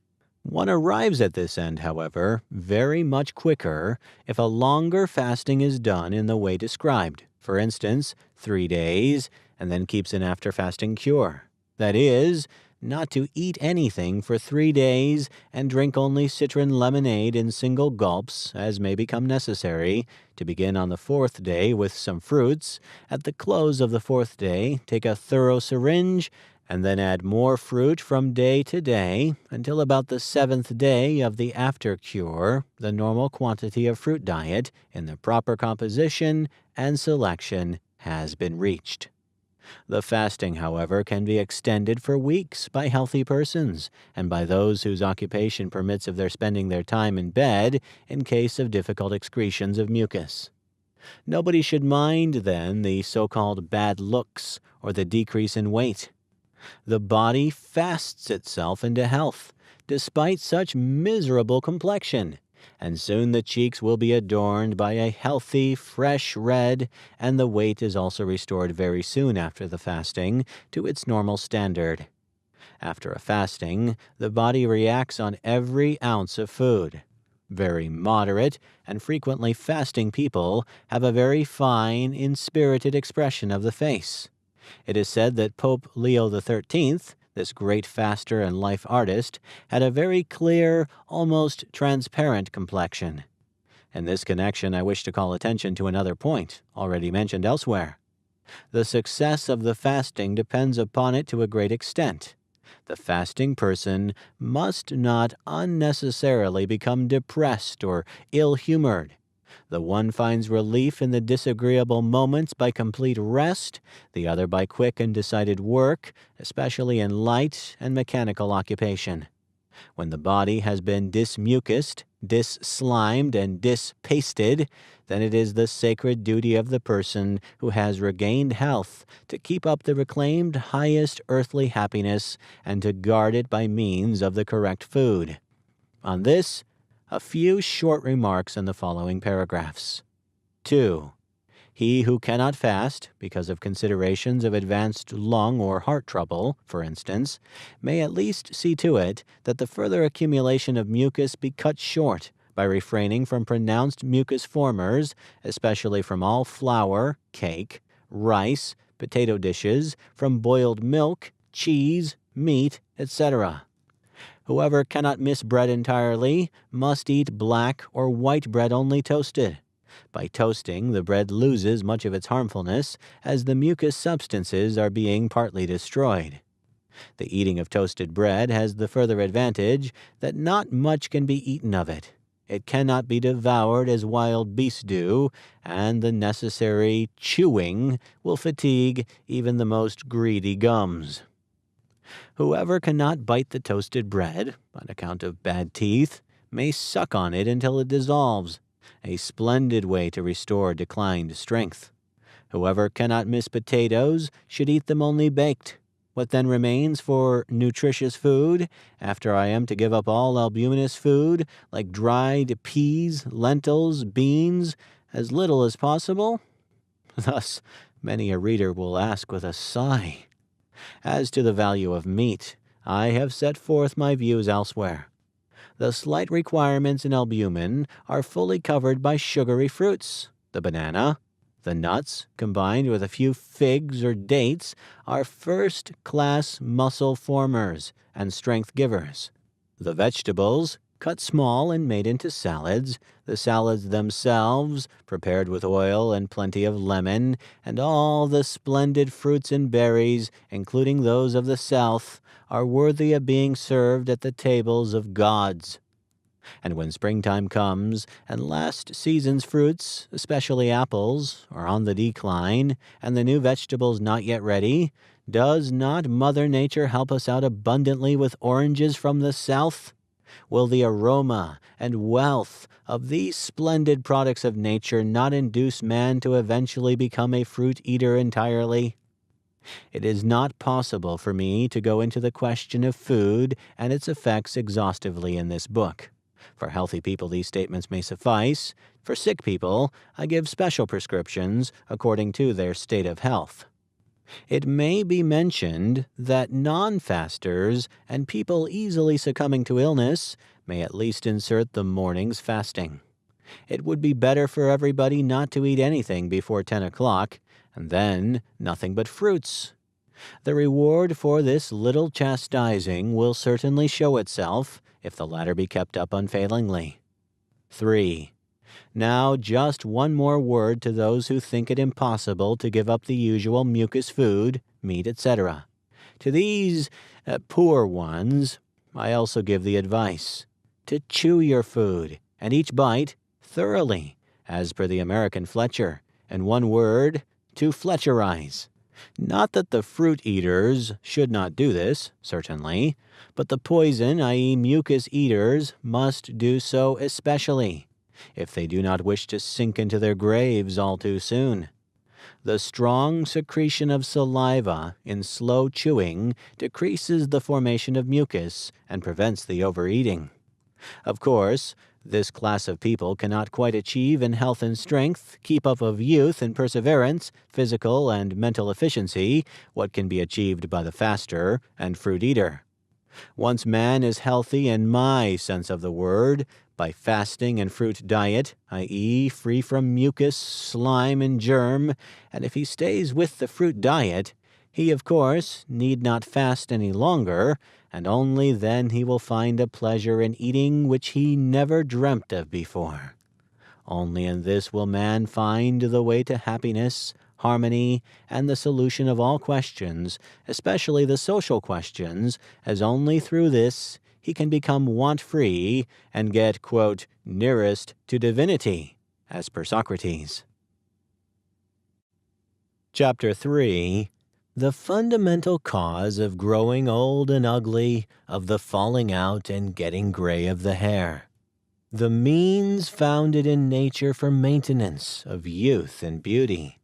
One arrives at this end, however, very much quicker if a longer fasting is done in the way described. For instance, 3 days, and then keeps an after-fasting cure. That is, not to eat anything for 3 days and drink only citron lemonade in single gulps as may become necessary, to begin on the 4th day with some fruits, at the close of the 4th day take a thorough syringe, and then add more fruit from day to day until about the 7th day of the after cure, the normal quantity of fruit diet in the proper composition and selection has been reached. The fasting, however, can be extended for weeks by healthy persons and by those whose occupation permits of their spending their time in bed in case of difficult excretions of mucus. Nobody should mind, then, the so-called bad looks or the decrease in weight. The body fasts itself into health, despite such miserable complexion, and soon the cheeks will be adorned by a healthy, fresh red, and the weight is also restored very soon after the fasting to its normal standard. After a fasting, the body reacts on every ounce of food. Very moderate and frequently fasting people have a very fine, inspirited expression of the face. It is said that Pope Leo XIII, this great faster and life artist, had a very clear, almost transparent complexion. In this connection, I wish to call attention to another point, already mentioned elsewhere. The success of the fasting depends upon it to a great extent. The fasting person must not unnecessarily become depressed or ill-humored. The one finds relief in the disagreeable moments by complete rest, the other by quick and decided work, especially in light and mechanical occupation. When the body has been dismucused, disslimed, and dispasted, then it is the sacred duty of the person who has regained health to keep up the reclaimed highest earthly happiness and to guard it by means of the correct food. On this, a few short remarks in the following paragraphs. 2. He who cannot fast, because of considerations of advanced lung or heart trouble, for instance, may at least see to it that the further accumulation of mucus be cut short by refraining from pronounced mucus formers, especially from all flour, cake, rice, potato dishes, from boiled milk, cheese, meat, etc. Whoever cannot miss bread entirely must eat black or white bread only toasted. By toasting, the bread loses much of its harmfulness, as the mucus substances are being partly destroyed. The eating of toasted bread has the further advantage that not much can be eaten of it. It cannot be devoured as wild beasts do, and the necessary chewing will fatigue even the most greedy gums. Whoever cannot bite the toasted bread, on account of bad teeth, may suck on it until it dissolves, a splendid way to restore declined strength. Whoever cannot miss potatoes should eat them only baked. What then remains for nutritious food, after I am to give up all albuminous food, like dried peas, lentils, beans, as little as possible? Thus, many a reader will ask with a sigh. As to the value of meat, I have set forth my views elsewhere. The slight requirements in albumin are fully covered by sugary fruits. The banana, the nuts, combined with a few figs or dates, are first-class muscle formers and strength givers. The vegetables, cut small and made into salads, the salads themselves, prepared with oil and plenty of lemon, and all the splendid fruits and berries, including those of the South, are worthy of being served at the tables of gods. And when springtime comes, and last season's fruits, especially apples, are on the decline, and the new vegetables not yet ready, does not Mother Nature help us out abundantly with oranges from the South? Will the aroma and wealth of these splendid products of nature not induce man to eventually become a fruit eater entirely? It is not possible for me to go into the question of food and its effects exhaustively in this book. For healthy people, these statements may suffice. For sick people, I give special prescriptions according to their state of health. It may be mentioned that non-fasters and people easily succumbing to illness may at least insert the morning's fasting. It would be better for everybody not to eat anything before 10 o'clock, and then nothing but fruits. The reward for this little chastising will certainly show itself if the latter be kept up unfailingly. 3. Now just one more word to those who think it impossible to give up the usual mucus food, meat, etc. To these poor ones, I also give the advice to chew your food, and each bite thoroughly, as per the American Fletcher, and one word, to Fletcherize. Not that the fruit eaters should not do this, certainly, but the poison, i.e. mucus eaters, must do so especially, if they do not wish to sink into their graves all too soon. The strong secretion of saliva in slow chewing decreases the formation of mucus and prevents the overeating. Of course, this class of people cannot quite achieve in health and strength, keep up of youth and perseverance, physical and mental efficiency, what can be achieved by the faster and fruit eater. Once man is healthy in my sense of the word, by fasting and fruit diet, i.e. free from mucus, slime, and germ, and if he stays with the fruit diet, he, of course, need not fast any longer, and only then he will find a pleasure in eating which he never dreamt of before. Only in this will man find the way to happiness, harmony, and the solution of all questions, especially the social questions, as only through this he can become want-free and get, quote, nearest to divinity, as per Socrates. Chapter 3. The fundamental cause of growing old and ugly, of the falling out and getting gray of the hair. The means founded in nature for maintenance of youth and beauty.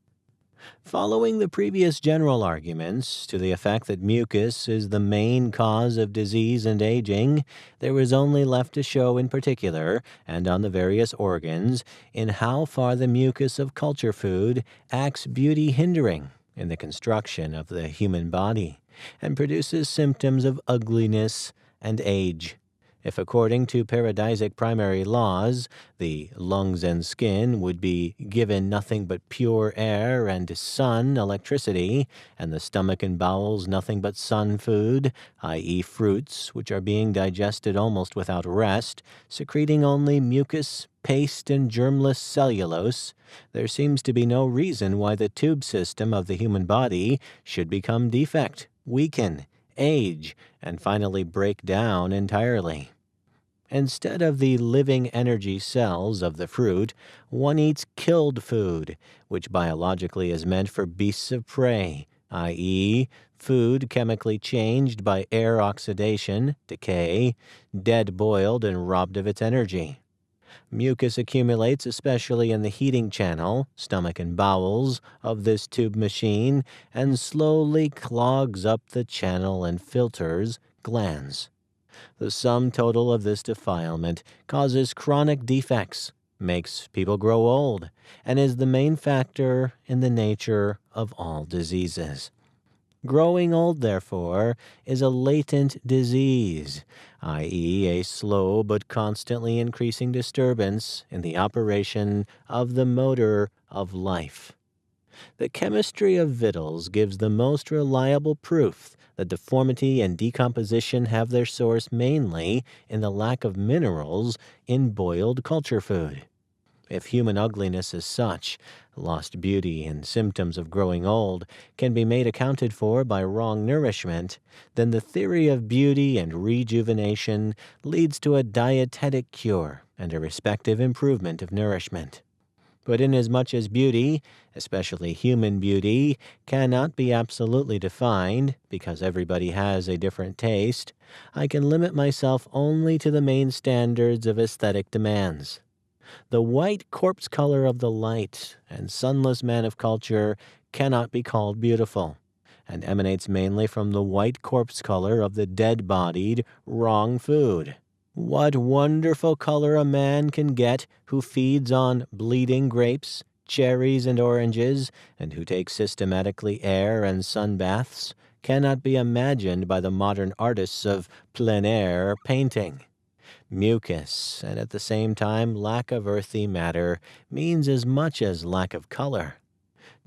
Following the previous general arguments to the effect that mucus is the main cause of disease and aging, there is only left to show in particular, and on the various organs, in how far the mucus of culture food acts beauty-hindering in the construction of the human body, and produces symptoms of ugliness and age. If according to paradisic primary laws, the lungs and skin would be given nothing but pure air and sun electricity, and the stomach and bowels nothing but sun food, i.e. fruits, which are being digested almost without rest, secreting only mucus, paste, and germless cellulose, there seems to be no reason why the tube system of the human body should become defect, weaken, age, and finally break down entirely. Instead of the living energy cells of the fruit, one eats killed food, which biologically is meant for beasts of prey, i.e., food chemically changed by air oxidation, decay, dead boiled and robbed of its energy. Mucus accumulates especially in the heating channel, stomach and bowels, of this tube machine, and slowly clogs up the channel and filters glands. The sum total of this defilement causes chronic defects, makes people grow old, and is the main factor in the nature of all diseases. Growing old, therefore, is a latent disease, i.e. a slow but constantly increasing disturbance in the operation of the motor of life. The chemistry of victuals gives the most reliable proof that deformity and decomposition have their source mainly in the lack of minerals in boiled culture food. If human ugliness is such, lost beauty and symptoms of growing old can be made accounted for by wrong nourishment, then the theory of beauty and rejuvenation leads to a dietetic cure and a respective improvement of nourishment. But inasmuch as beauty, especially human beauty, cannot be absolutely defined, because everybody has a different taste, I can limit myself only to the main standards of aesthetic demands. The white corpse color of the light and sunless man of culture cannot be called beautiful, and emanates mainly from the white corpse color of the dead-bodied, wrong food. What wonderful color a man can get who feeds on bleeding grapes, cherries, and oranges, and who takes systematically air and sun baths, cannot be imagined by the modern artists of plein air painting. Mucus, and at the same time lack of earthy matter, means as much as lack of color.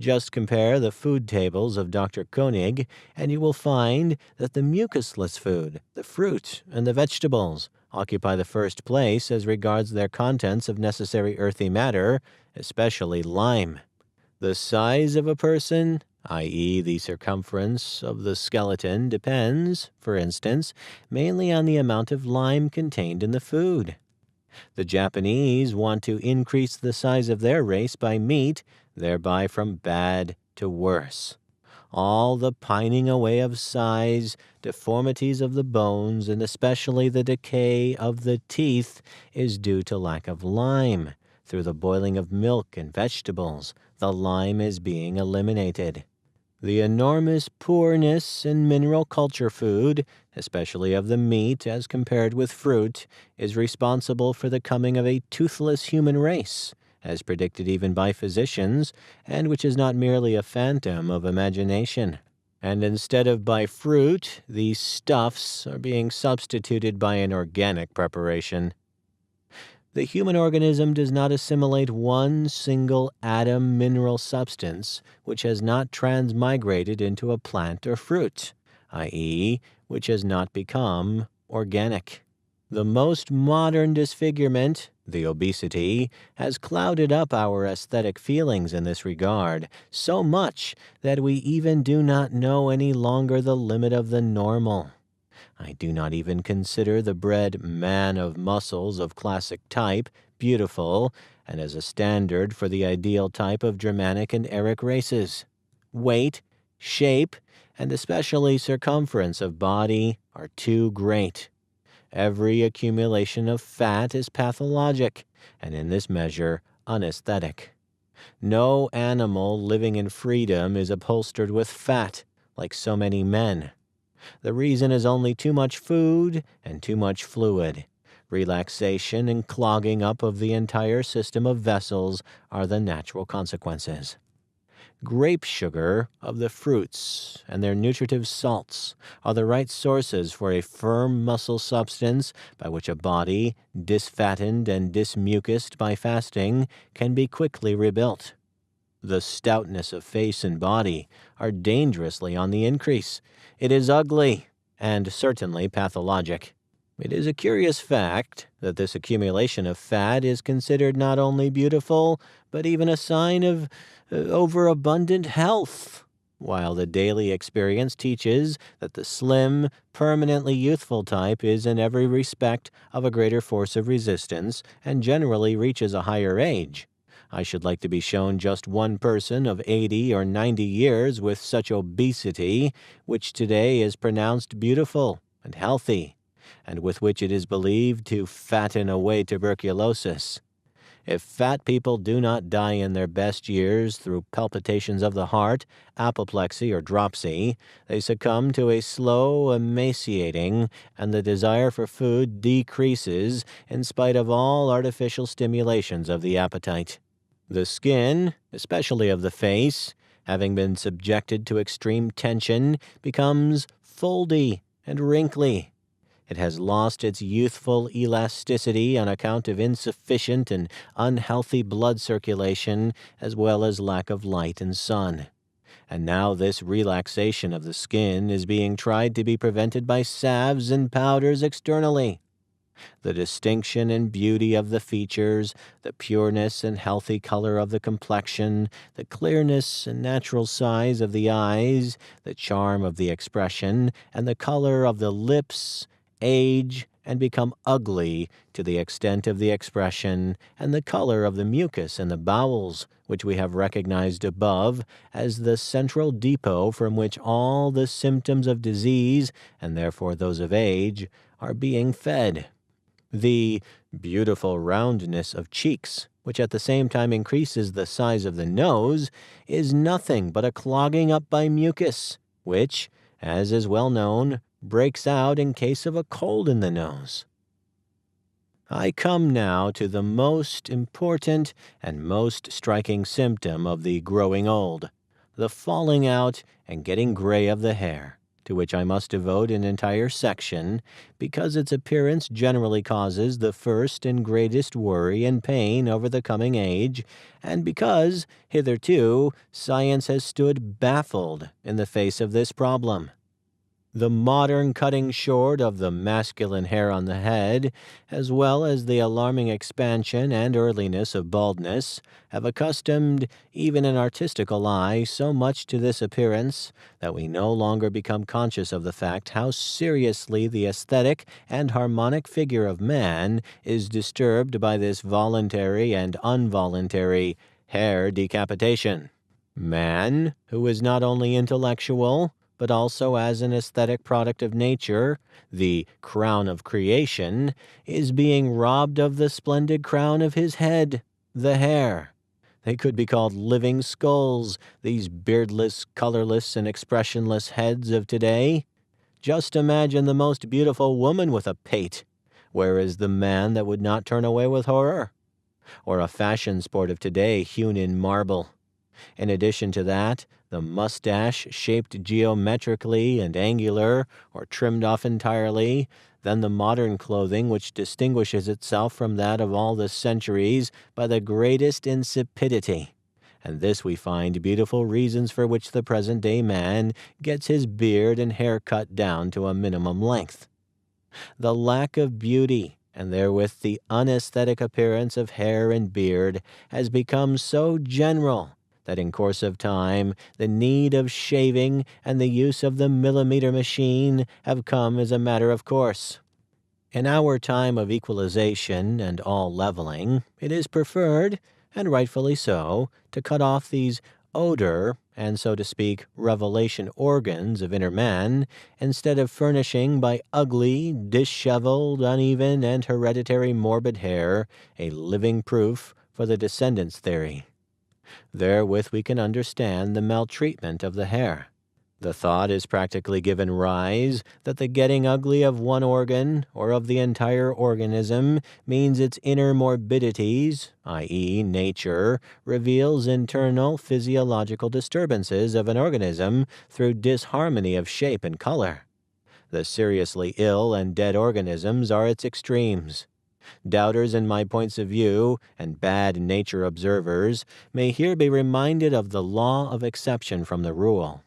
Just compare the food tables of Dr. Koenig, and you will find that the mucusless food, the fruit, and the vegetables occupy the first place as regards their contents of necessary earthy matter, especially lime. The size of a person, i.e., the circumference of the skeleton, depends, for instance, mainly on the amount of lime contained in the food. The Japanese want to increase the size of their race by meat, thereby from bad to worse. All the pining away of size, deformities of the bones, and especially the decay of the teeth is due to lack of lime. Through the boiling of milk and vegetables, the lime is being eliminated. The enormous poorness in mineral culture food, especially of the meat as compared with fruit, is responsible for the coming of a toothless human race, as predicted even by physicians, and which is not merely a phantom of imagination. And instead of by fruit, these stuffs are being substituted by an organic preparation. The human organism does not assimilate one single atom mineral substance which has not transmigrated into a plant or fruit, i.e., which has not become organic. The most modern disfigurement, the obesity, has clouded up our aesthetic feelings in this regard so much that we even do not know any longer the limit of the normal. I do not even consider the bred man of muscles of classic type beautiful and as a standard for the ideal type of Germanic and Aryan races. Weight, shape, and especially circumference of body are too great. Every accumulation of fat is pathologic, and in this measure unaesthetic. No animal living in freedom is upholstered with fat, like so many men. The reason is only too much food and too much fluid. Relaxation and clogging up of the entire system of vessels are the natural consequences. Grape sugar of the fruits and their nutritive salts are the right sources for a firm muscle substance by which a body, disfattened and dismucused by fasting, can be quickly rebuilt. The stoutness of face and body are dangerously on the increase. It is ugly and certainly pathologic. It is a curious fact that this accumulation of fat is considered not only beautiful, but even a sign of overabundant health, while the daily experience teaches that the slim, permanently youthful type is in every respect of a greater force of resistance and generally reaches a higher age. I should like to be shown just one person of 80 or 90 years with such obesity, which today is pronounced beautiful and healthy, and with which it is believed to fatten away tuberculosis. If fat people do not die in their best years through palpitations of the heart, apoplexy, or dropsy, they succumb to a slow emaciating, and the desire for food decreases in spite of all artificial stimulations of the appetite. The skin, especially of the face, having been subjected to extreme tension, becomes foldy and wrinkly. It has lost its youthful elasticity on account of insufficient and unhealthy blood circulation, as well as lack of light and sun. And now this relaxation of the skin is being tried to be prevented by salves and powders externally. The distinction and beauty of the features, the pureness and healthy color of the complexion, the clearness and natural size of the eyes, the charm of the expression, and the color of the lips, age and become ugly to the extent of the expression and the color of the mucus and the bowels, which we have recognized above as the central depot from which all the symptoms of disease, and therefore those of age, are being fed. The beautiful roundness of cheeks, which at the same time increases the size of the nose, is nothing but a clogging up by mucus, which, as is well known, breaks out in case of a cold in the nose. I come now to the most important and most striking symptom of the growing old, the falling out and getting gray of the hair. to which I must devote an entire section, because its appearance generally causes the first and greatest worry and pain over the coming age, and because, hitherto, science has stood baffled in the face of this problem. The modern cutting short of the masculine hair on the head, as well as the alarming expansion and earliness of baldness, have accustomed even an artistical eye so much to this appearance that we no longer become conscious of the fact how seriously the aesthetic and harmonic figure of man is disturbed by this voluntary and involuntary hair decapitation. Man, who is not only intellectual, but also as an aesthetic product of nature, the crown of creation, is being robbed of the splendid crown of his head, the hair. They could be called living skulls, these beardless, colorless, and expressionless heads of today. Just imagine the most beautiful woman with a pate. Where is the man that would not turn away with horror? Or a fashion sport of today hewn in marble. In addition to that, the mustache shaped geometrically and angular, or trimmed off entirely, then the modern clothing which distinguishes itself from that of all the centuries by the greatest insipidity. And this we find beautiful reasons for which the present-day man gets his beard and hair cut down to a minimum length. The lack of beauty, and therewith the unaesthetic appearance of hair and beard, has become so general that in course of time the need of shaving and the use of the millimeter machine have come as a matter of course. In our time of equalization and all leveling, it is preferred, and rightfully so, to cut off these odor and, so to speak, revelation organs of inner man, instead of furnishing by ugly, disheveled, uneven, and hereditary morbid hair a living proof for the descendants theory. Therewith we can understand the maltreatment of the hair. The thought is practically given rise that the getting ugly of one organ or of the entire organism means its inner morbidities, i.e., nature, reveals internal physiological disturbances of an organism through disharmony of shape and color. The seriously ill and dead organisms are its extremes. Doubters in my points of view, and bad nature observers, may here be reminded of the law of exception from the rule.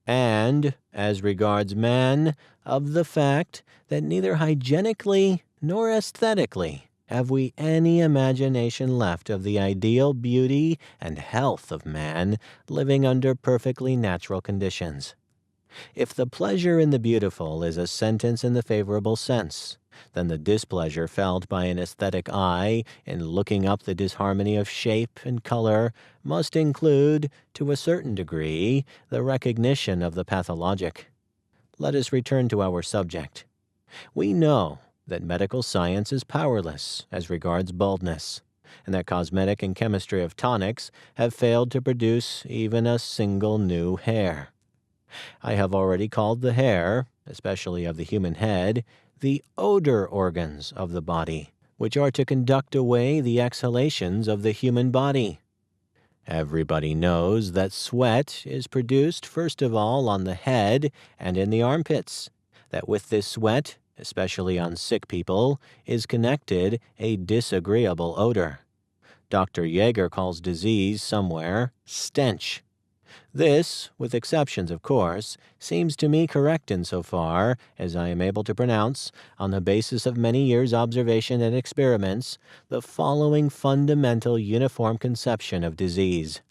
And, as regards man, of the fact that neither hygienically nor aesthetically have we any imagination left of the ideal beauty and health of man living under perfectly natural conditions. If the pleasure in the beautiful is a sentence in the favorable sense, then the displeasure felt by an aesthetic eye in looking up the disharmony of shape and color must include, to a certain degree, the recognition of the pathologic. Let us return to our subject. We know that medical science is powerless as regards baldness, and that cosmetic and chemistry of tonics have failed to produce even a single new hair. I have already called the hair, especially of the human head, the odor organs of the body, which are to conduct away the exhalations of the human body. Everybody knows that sweat is produced first of all on the head and in the armpits, that with this sweat, especially on sick people, is connected a disagreeable odor. Dr. Jaeger calls disease somewhere stench. This, with exceptions of course, seems to me correct insofar as I am able to pronounce, on the basis of many years' observation and experiments, the following fundamental uniform conception of disease.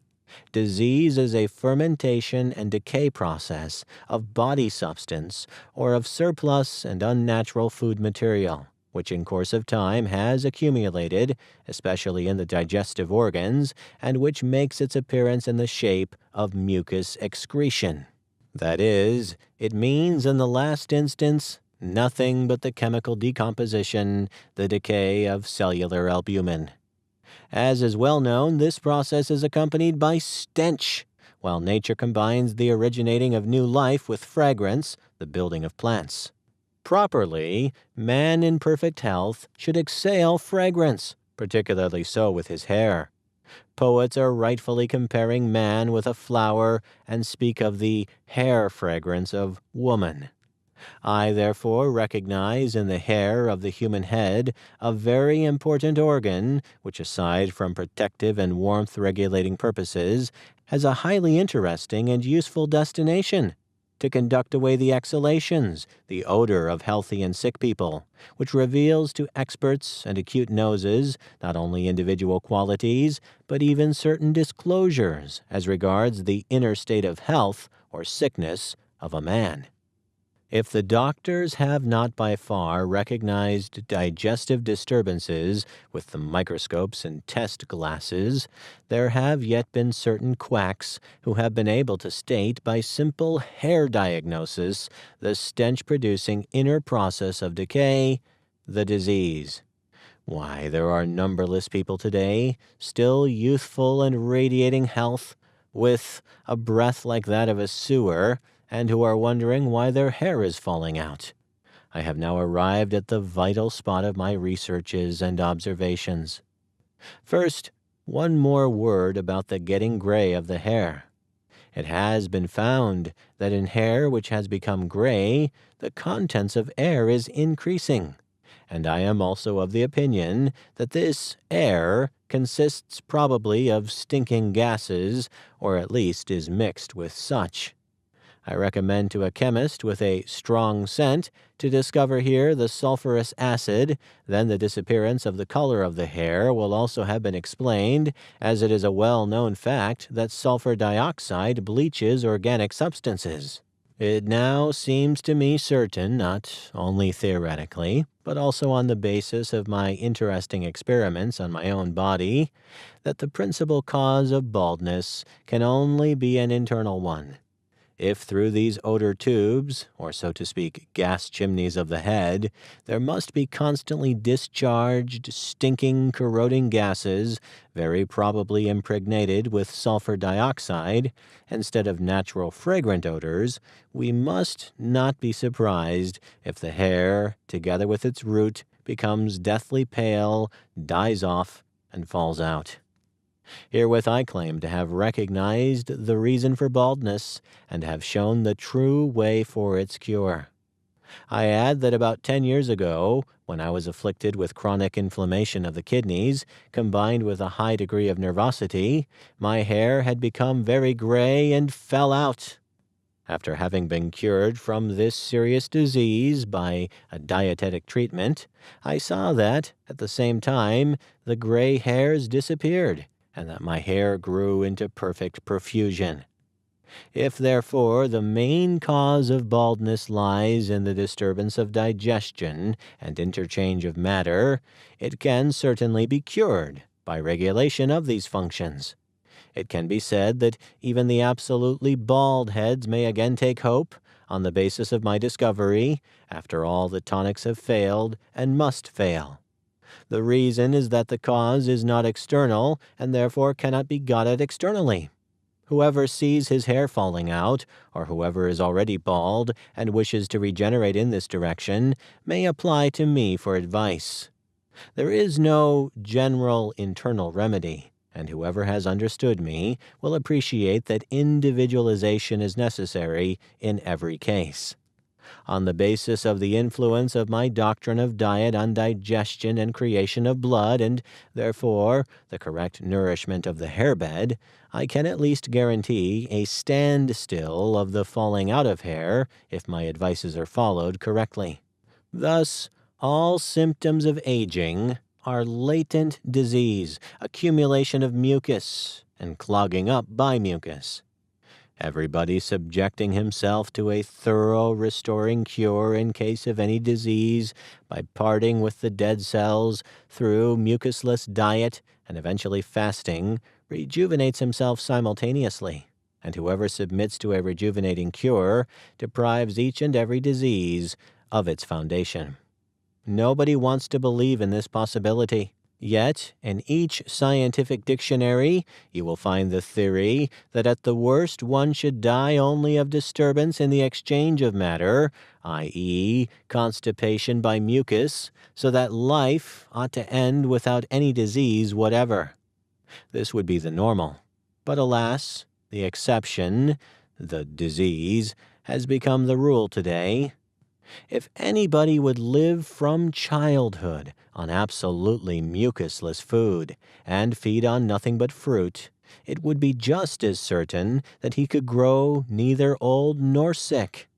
Disease is a fermentation and decay process of body substance or of surplus and unnatural food material, which in course of time has accumulated, especially in the digestive organs, and which makes its appearance in the shape of mucus excretion. That is, it means in the last instance nothing but the chemical decomposition, the decay of cellular albumin. As is well known, this process is accompanied by stench, while nature combines the originating of new life with fragrance, the building of plants. Properly, man in perfect health should exhale fragrance, particularly so with his hair. Poets are rightfully comparing man with a flower and speak of the hair fragrance of woman. I therefore recognize in the hair of the human head a very important organ which, aside from protective and warmth-regulating purposes, has a highly interesting and useful destination: to conduct away the exhalations, the odor of healthy and sick people, which reveals to experts and acute noses not only individual qualities, but even certain disclosures as regards the inner state of health or sickness of a man. If the doctors have not by far recognized digestive disturbances with the microscopes and test glasses, there have yet been certain quacks who have been able to state by simple hair diagnosis the stench-producing inner process of decay, the disease. Why, there are numberless people today, still youthful and radiating health, with a breath like that of a sewer, and who are wondering why their hair is falling out. I have now arrived at the vital spot of my researches and observations. First, one more word about the getting gray of the hair. It has been found that in hair which has become gray, the contents of air is increasing, and I am also of the opinion that this air consists probably of stinking gases, or at least is mixed with such. I recommend to a chemist with a strong scent to discover here the sulfurous acid, then the disappearance of the color of the hair will also have been explained, as it is a well-known fact that sulfur dioxide bleaches organic substances. It now seems to me certain, not only theoretically, but also on the basis of my interesting experiments on my own body, that the principal cause of baldness can only be an internal one. If through these odor tubes, or so to speak, gas chimneys of the head, there must be constantly discharged, stinking, corroding gases, very probably impregnated with sulfur dioxide, instead of natural fragrant odors, we must not be surprised if the hair, together with its root, becomes deathly pale, dies off, and falls out. Herewith I claim to have recognized the reason for baldness and have shown the true way for its cure. I add that about 10 years ago, when I was afflicted with chronic inflammation of the kidneys, combined with a high degree of nervosity, my hair had become very gray and fell out. After having been cured from this serious disease by a dietetic treatment, I saw that, at the same time, the gray hairs disappeared, and that my hair grew into perfect profusion. If, therefore, the main cause of baldness lies in the disturbance of digestion and interchange of matter, it can certainly be cured by regulation of these functions. It can be said that even the absolutely bald heads may again take hope, on the basis of my discovery, after all the tonics have failed and must fail. The reason is that the cause is not external and therefore cannot be got at externally. Whoever sees his hair falling out, or whoever is already bald and wishes to regenerate in this direction, may apply to me for advice. There is no general internal remedy, and whoever has understood me will appreciate that individualization is necessary in every case. On the basis of the influence of my doctrine of diet on digestion and creation of blood, and therefore the correct nourishment of the hairbed, I can at least guarantee a standstill of the falling out of hair if my advices are followed correctly. Thus, all symptoms of aging are latent disease, accumulation of mucus, and clogging up by mucus. Everybody subjecting himself to a thorough restoring cure in case of any disease by parting with the dead cells through mucusless diet and eventually fasting rejuvenates himself simultaneously, and whoever submits to a rejuvenating cure deprives each and every disease of its foundation. Nobody wants to believe in this possibility. Yet, in each scientific dictionary, you will find the theory that at the worst one should die only of disturbance in the exchange of matter, i.e., constipation by mucus, so that life ought to end without any disease whatever. This would be the normal. But alas, the exception, the disease, has become the rule today. If anybody would live from childhood on absolutely mucusless food and feed on nothing but fruit, it would be just as certain that he could grow neither old nor sick.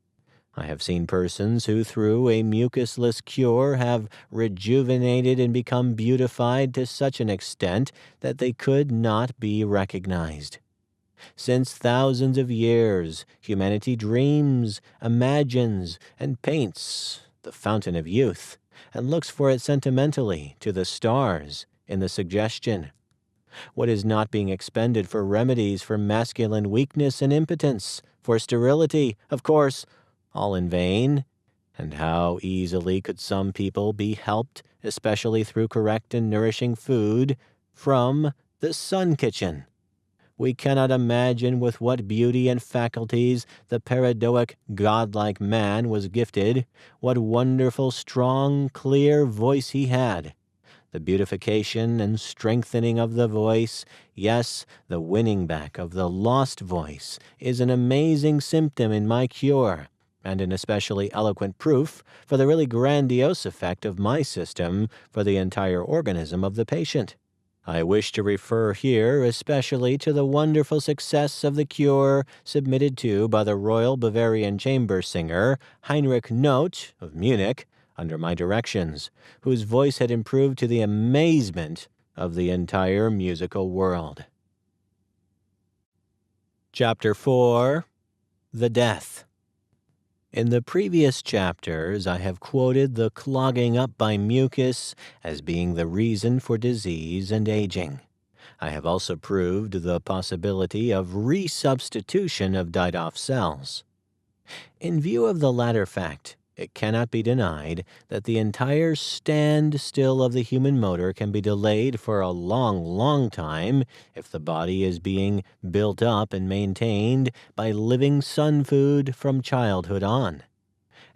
I have seen persons who through a mucusless cure have rejuvenated and become beautified to such an extent that they could not be recognized. Since thousands of years, humanity dreams, imagines, and paints the fountain of youth, and looks for it sentimentally to the stars in the suggestion. What is not being expended for remedies for masculine weakness and impotence, for sterility, of course, all in vain? And how easily could some people be helped, especially through correct and nourishing food, from the sun kitchen? We cannot imagine with what beauty and faculties the paradoic, godlike man was gifted, what wonderful, strong, clear voice he had. The beautification and strengthening of the voice, yes, the winning back of the lost voice, is an amazing symptom in my cure, and an especially eloquent proof for the really grandiose effect of my system for the entire organism of the patient. I wish to refer here especially to the wonderful success of the cure submitted to by the Royal Bavarian chamber singer Heinrich Noth of Munich under my directions, whose voice had improved to the amazement of the entire musical world. Chapter 4. The Death. In the previous chapters, I have quoted the clogging up by mucus as being the reason for disease and aging. I have also proved the possibility of resubstitution of died-off cells. In view of the latter fact, it cannot be denied that the entire standstill of the human motor can be delayed for a long, long time if the body is being built up and maintained by living sun food from childhood on.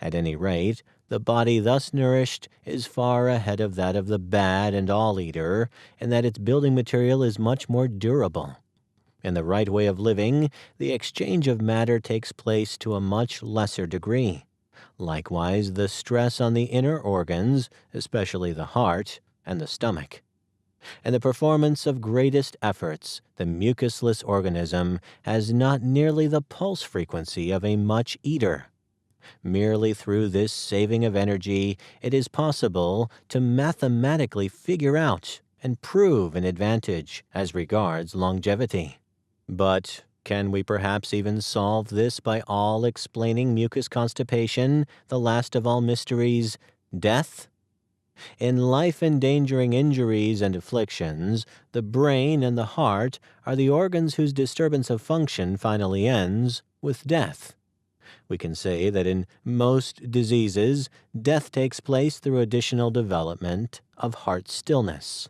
At any rate, the body thus nourished is far ahead of that of the bad and all-eater, in that its building material is much more durable. In the right way of living, the exchange of matter takes place to a much lesser degree. Likewise, the stress on the inner organs, especially the heart and the stomach. In the performance of greatest efforts, the mucusless organism has not nearly the pulse frequency of a much eater. Merely through this saving of energy, it is possible to mathematically figure out and prove an advantage as regards longevity. But can we perhaps even solve this by all explaining mucus constipation, the last of all mysteries, death? In life-endangering injuries and afflictions, the brain and the heart are the organs whose disturbance of function finally ends with death. We can say that in most diseases, death takes place through additional development of heart stillness.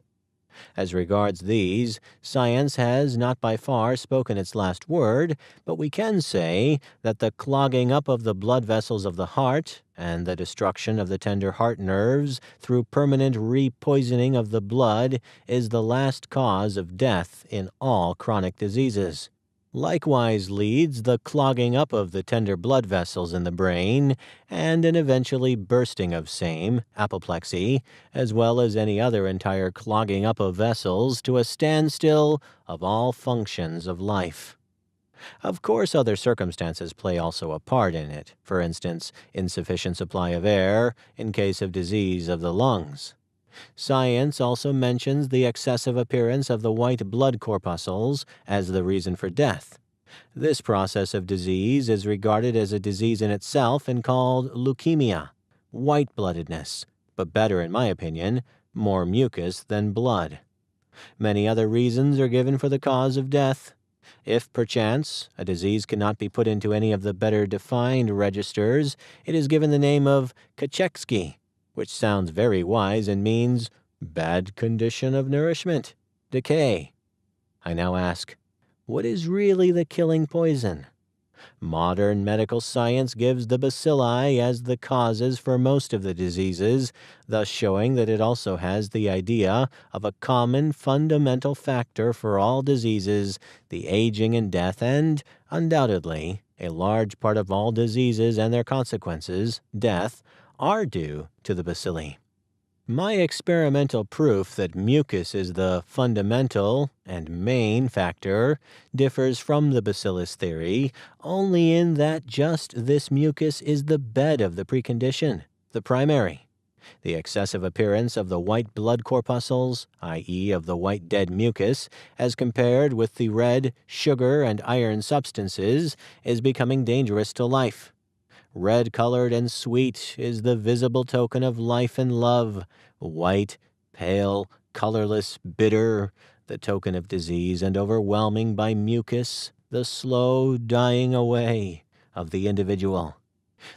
As regards these, science has not by far spoken its last word, but we can say that the clogging up of the blood vessels of the heart and the destruction of the tender heart nerves through permanent repoisoning of the blood is the last cause of death in all chronic diseases. Likewise leads the clogging up of the tender blood vessels in the brain and an eventually bursting of same, apoplexy, as well as any other entire clogging up of vessels to a standstill of all functions of life. Of course, other circumstances play also a part in it, for instance, insufficient supply of air in case of disease of the lungs. Science also mentions the excessive appearance of the white blood corpuscles as the reason for death. This process of disease is regarded as a disease in itself and called leukemia, white-bloodedness, but better, in my opinion, more mucus than blood. Many other reasons are given for the cause of death. If, perchance, a disease cannot be put into any of the better defined registers, it is given the name of Kaczewski, which sounds very wise and means bad condition of nourishment, decay. I now ask, what is really the killing poison? Modern medical science gives the bacilli as the causes for most of the diseases, thus showing that it also has the idea of a common fundamental factor for all diseases, the aging and death, and, undoubtedly, a large part of all diseases and their consequences, death, are due to the bacilli. My experimental proof that mucus is the fundamental and main factor differs from the bacillus theory only in that just this mucus is the bed of the precondition, the primary. The excessive appearance of the white blood corpuscles, i.e. of the white dead mucus, as compared with the red, sugar, and iron substances, is becoming dangerous to life. Red-colored and sweet is the visible token of life and love. White, pale, colorless, bitter, the token of disease, and overwhelming by mucus, the slow dying away of the individual.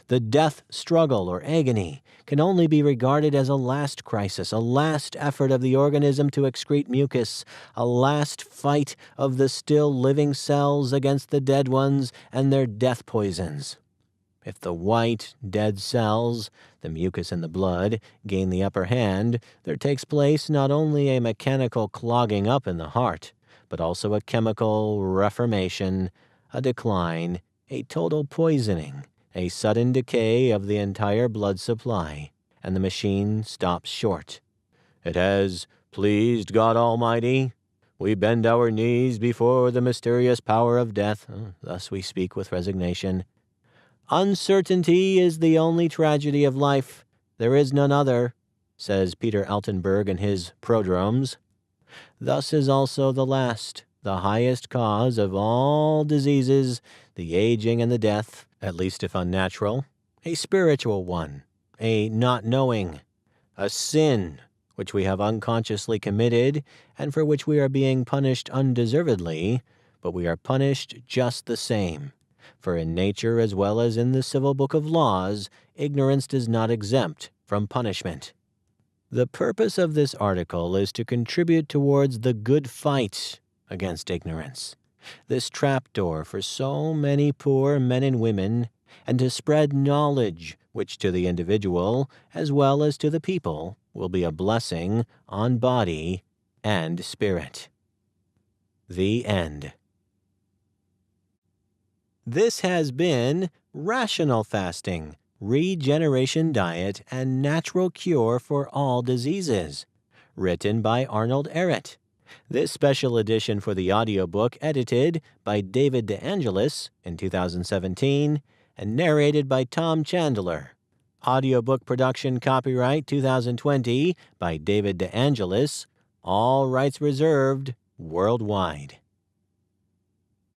The death struggle or agony can only be regarded as a last crisis, a last effort of the organism to excrete mucus, a last fight of the still living cells against the dead ones and their death poisons. If the white, dead cells, the mucus in the blood, gain the upper hand, there takes place not only a mechanical clogging up in the heart, but also a chemical reformation, a decline, a total poisoning, a sudden decay of the entire blood supply, and the machine stops short. It has pleased God Almighty. We bend our knees before the mysterious power of death. Thus we speak with resignation. Uncertainty is the only tragedy of life. There is none other, says Peter Altenberg in his Prodromes. Thus is also the last, the highest cause of all diseases, the aging and the death, at least if unnatural, a spiritual one, a not knowing, a sin which we have unconsciously committed and for which we are being punished undeservedly, but we are punished just the same. For in nature as well as in the civil book of laws, ignorance does not exempt from punishment. The purpose of this article is to contribute towards the good fight against ignorance, this trapdoor for so many poor men and women, and to spread knowledge which to the individual as well as to the people will be a blessing on body and spirit. The End. This has been Rational Fasting, Regeneration Diet, and Natural Cure for All Diseases, written by Arnold Ehret. This special edition for the audiobook edited by David DeAngelis in 2017 and narrated by Tom Chandler. Audiobook production copyright 2020 by David DeAngelis. All rights reserved worldwide.